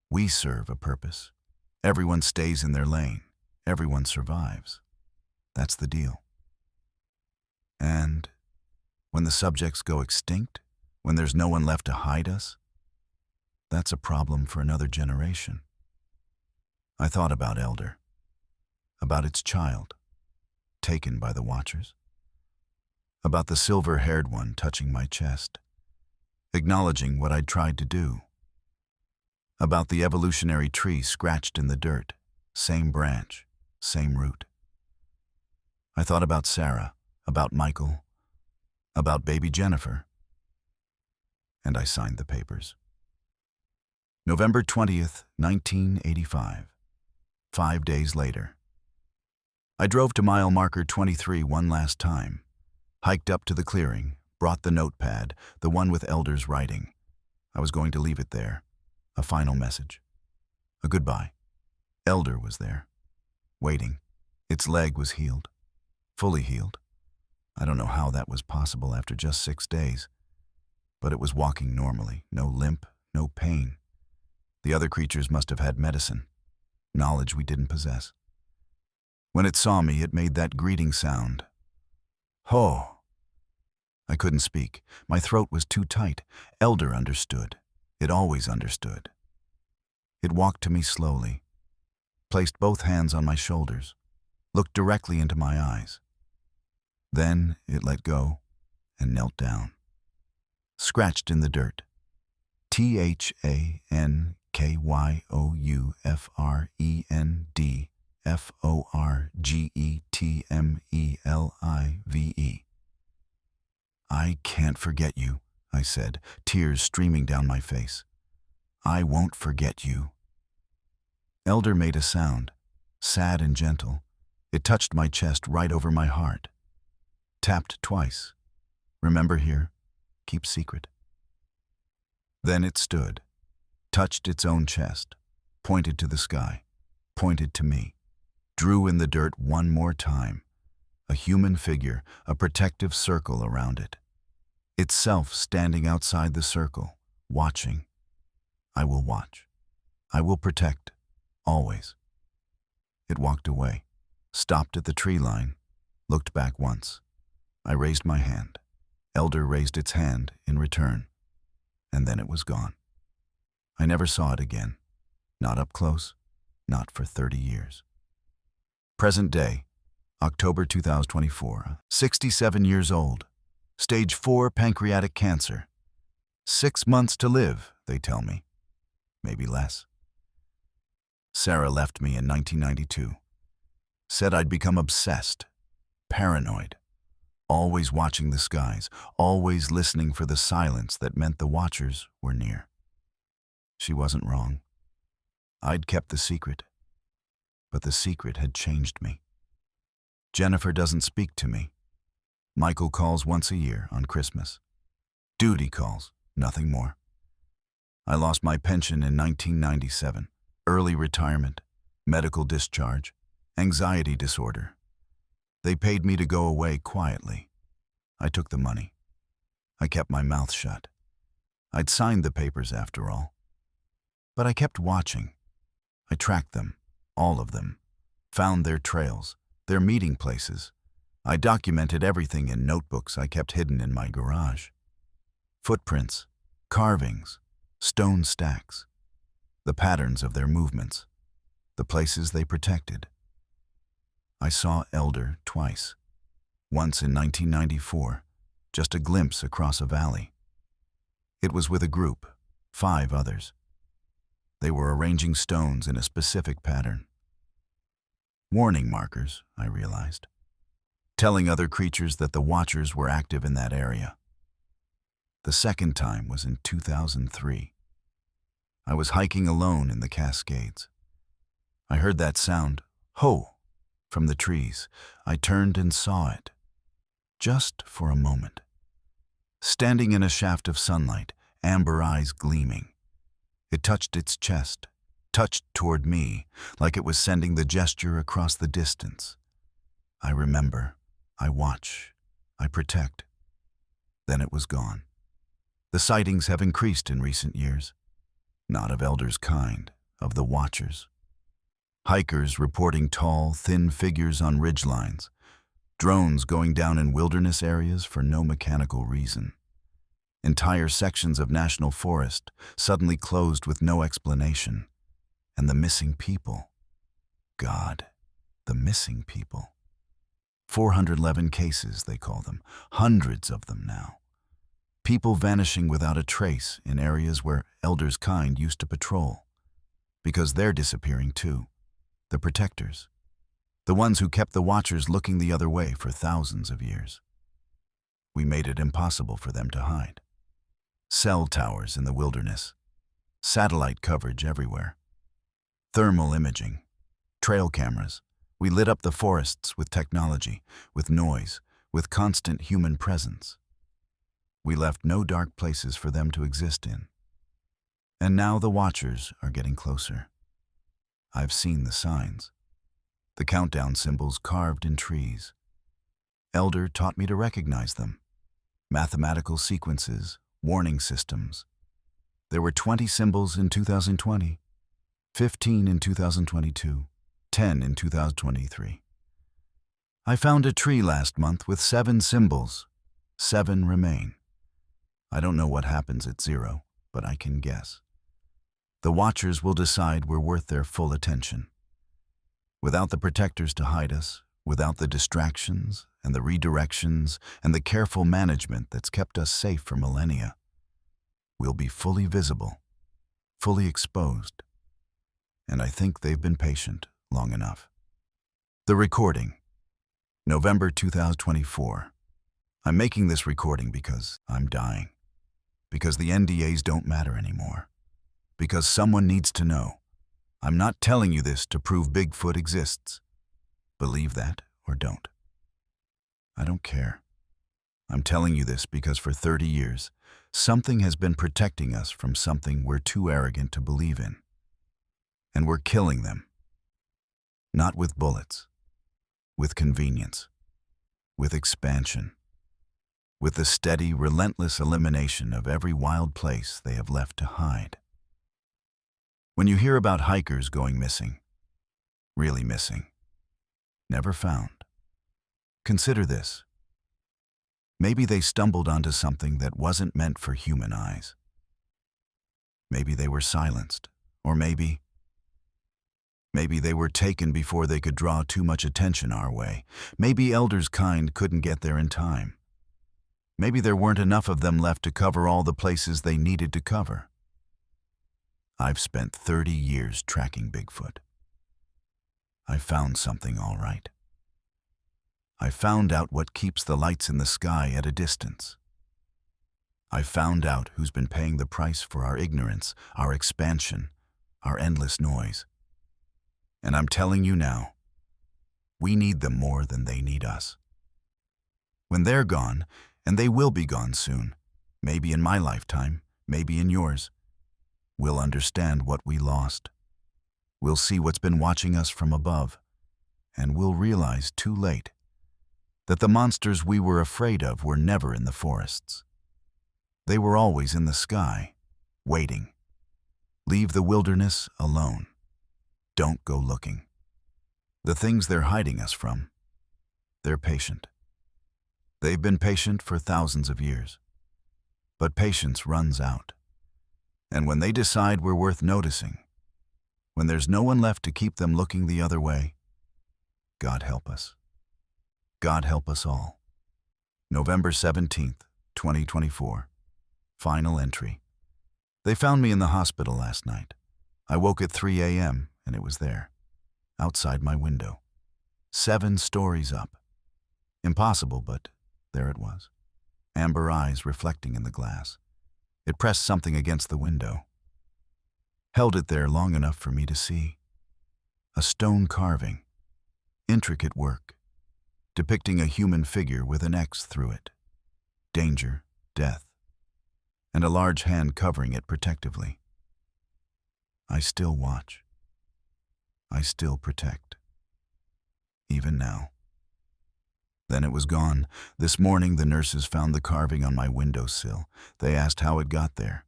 S1: We serve a purpose. Everyone stays in their lane. Everyone survives. That's the deal. And when the subjects go extinct, when there's no one left to hide us, that's a problem for another generation. I thought about Elder, about its child, taken by the Watchers, about the silver-haired one touching my chest, acknowledging what I'd tried to do, about the evolutionary tree scratched in the dirt, same branch, same root. I thought about Sarah, about Michael, about baby Jennifer, and I signed the papers. November 20th, 1985. 5 days later. I drove to mile marker 23 one last time, hiked up to the clearing, brought the notepad, the one with Elder's writing. I was going to leave it there, a final message, a goodbye. Elder was there, waiting. Its leg was healed, fully healed. I don't know how that was possible after just 6 days, but it was walking normally, no limp, no pain. The other creatures must have had medicine, knowledge we didn't possess. When it saw me, it made that greeting sound. Ho! I couldn't speak. My throat was too tight. Elder understood. It always understood. It walked to me slowly, placed both hands on my shoulders, looked directly into my eyes. Then it let go and knelt down. Scratched in the dirt. THANKYOUFRENDFORGETMELIVE. I can't forget you, I said, tears streaming down my face. I won't forget you. Elder made a sound, sad and gentle. It touched my chest right over my heart. Tapped twice. Remember here, keep secret. Then it stood, touched its own chest, pointed to the sky, pointed to me, drew in the dirt one more time, a human figure, a protective circle around it. Itself standing outside the circle, watching. I will watch. I will protect, always. It walked away, stopped at the tree line, looked back once. I raised my hand. Elder raised its hand in return, and then it was gone. I never saw it again, not up close, not for 30 years. Present day, October 2024, 67 years old, stage 4 pancreatic cancer. 6 months to live, they tell me, maybe less. Sarah left me in 1992, said I'd become obsessed, paranoid, always watching the skies, always listening for the silence that meant the watchers were near. She wasn't wrong. I'd kept the secret, but the secret had changed me. Jennifer doesn't speak to me. Michael calls once a year on Christmas. Duty calls, nothing more. I lost my pension in 1997, early retirement, medical discharge, anxiety disorder. They paid me to go away quietly. I took the money. I kept my mouth shut. I'd signed the papers after all. But I kept watching. I tracked them, all of them, found their trails, their meeting places. I documented everything in notebooks I kept hidden in my garage. Footprints, carvings, stone stacks, the patterns of their movements, the places they protected. I saw Elder twice. Once in 1994, just a glimpse across a valley. It was with a group, 5 others. They were arranging stones in a specific pattern. Warning markers, I realized, telling other creatures that the watchers were active in that area. The second time was in 2003. I was hiking alone in the Cascades. I heard that sound, ho, from the trees. I turned and saw it, just for a moment. Standing in a shaft of sunlight, amber eyes gleaming. It touched its chest, touched toward me, like it was sending the gesture across the distance. I remember, I watch, I protect. Then it was gone. The sightings have increased in recent years. Not of Elder's kind, of the watchers. Hikers reporting tall, thin figures on ridgelines. Drones going down in wilderness areas for no mechanical reason. Entire sections of national forest suddenly closed with no explanation. And the missing people. God, the missing people. 411 cases, they call them. Hundreds of them now. People vanishing without a trace in areas where Elder's kind used to patrol. Because they're disappearing too. The protectors. The ones who kept the watchers looking the other way for thousands of years. We made it impossible for them to hide. Cell towers in the wilderness. Satellite coverage everywhere. Thermal imaging. Trail cameras. We lit up the forests with technology, with noise, with constant human presence. We left no dark places for them to exist in. And now the watchers are getting closer. I've seen the signs. The countdown symbols carved in trees. Elder taught me to recognize them. Mathematical sequences, warning systems. There were 20 symbols in 2020, 15 in 2022, 10 in 2023. I found a tree last month with 7 symbols. 7 remain. I don't know what happens at 0, but I can guess. The watchers will decide we're worth their full attention. Without the protectors to hide us, without the distractions and the redirections and the careful management that's kept us safe for millennia, we'll be fully visible, fully exposed. And I think they've been patient long enough. The recording, November 2024. I'm making this recording because I'm dying. Because the NDAs don't matter anymore. Because someone needs to know. I'm not telling you this to prove Bigfoot exists. Believe that or don't. I don't care. I'm telling you this because for 30 years, something has been protecting us from something we're too arrogant to believe in. And we're killing them. Not with bullets. With convenience. With expansion. With the steady, relentless elimination of every wild place they have left to hide. When you hear about hikers going missing, really missing, never found, consider this. Maybe they stumbled onto something that wasn't meant for human eyes. Maybe they were silenced, or maybe they were taken before they could draw too much attention our way. Maybe elders' kind couldn't get there in time. Maybe there weren't enough of them left to cover all the places they needed to cover. I've spent 30 years tracking Bigfoot. I found something all right. I found out what keeps the lights in the sky at a distance. I found out who's been paying the price for our ignorance, our expansion, our endless noise. And I'm telling you now, we need them more than they need us. When they're gone, and they will be gone soon, maybe in my lifetime, maybe in yours, we'll understand what we lost. We'll see what's been watching us from above, and we'll realize too late that the monsters we were afraid of were never in the forests. They were always in the sky, waiting. Leave the wilderness alone. Don't go looking. The things they're hiding us from, they're patient. They've been patient for thousands of years. But patience runs out. And when they decide we're worth noticing, when there's no one left to keep them looking the other way, God help us. God help us all. November 17th, 2024. Final entry. They found me in the hospital last night. I woke at 3 a.m. and it was there, outside my window, 7 stories up. Impossible, but there it was. Amber eyes reflecting in the glass. It pressed something against the window. Held it there long enough for me to see. A stone carving. Intricate work. Depicting a human figure with an X through it. Danger, death, and a large hand covering it protectively. I still watch. I still protect. Even now. Then it was gone. This morning the nurses found the carving on my windowsill. They asked how it got there.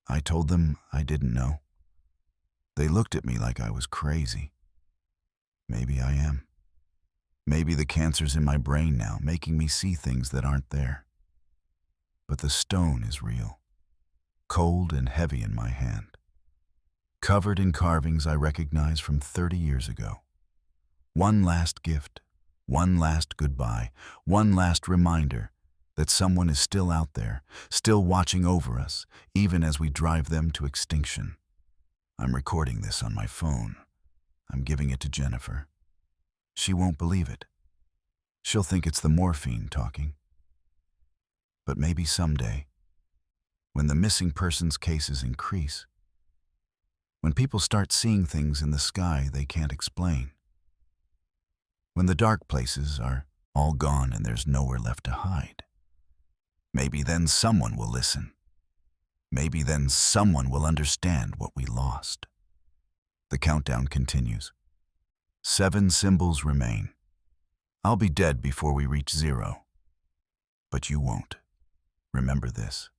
S1: I told them I didn't know. They looked at me like I was crazy. Maybe I am. Maybe the cancer's in my brain now, making me see things that aren't there. But the stone is real, cold and heavy in my hand, covered in carvings I recognize from 30 years ago. One last gift, one last goodbye, one last reminder that someone is still out there, still watching over us, even as we drive them to extinction. I'm recording this on my phone. I'm giving it to Jennifer. She won't believe it. She'll think it's the morphine talking. But maybe someday, when the missing persons cases increase, when people start seeing things in the sky they can't explain, when the dark places are all gone and there's nowhere left to hide, maybe then someone will listen. Maybe then someone will understand what we lost. The countdown continues. 7 symbols remain. I'll be dead before we reach 0. But you won't. Remember this.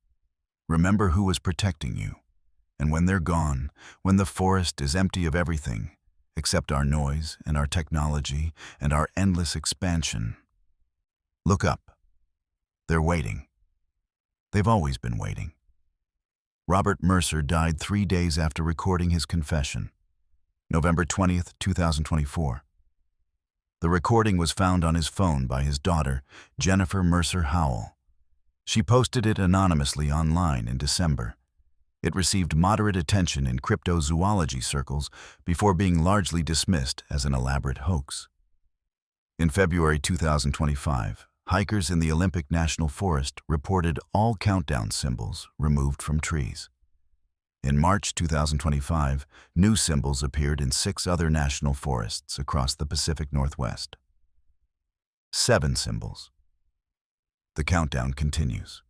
S1: Remember who was protecting you. And when they're gone, when the forest is empty of everything, except our noise and our technology and our endless expansion, look up. They're waiting. They've always been waiting. Robert Mercer died 3 days after recording his confession, November 20th, 2024. The recording was found on his phone by his daughter, Jennifer Mercer Howell. She posted it anonymously online in December. It received moderate attention in cryptozoology circles before being largely dismissed as an elaborate hoax. In February 2025, hikers in the Olympic National Forest reported all countdown symbols removed from trees. In March 2025, new symbols appeared in 6 other national forests across the Pacific Northwest. 7 symbols. The countdown continues.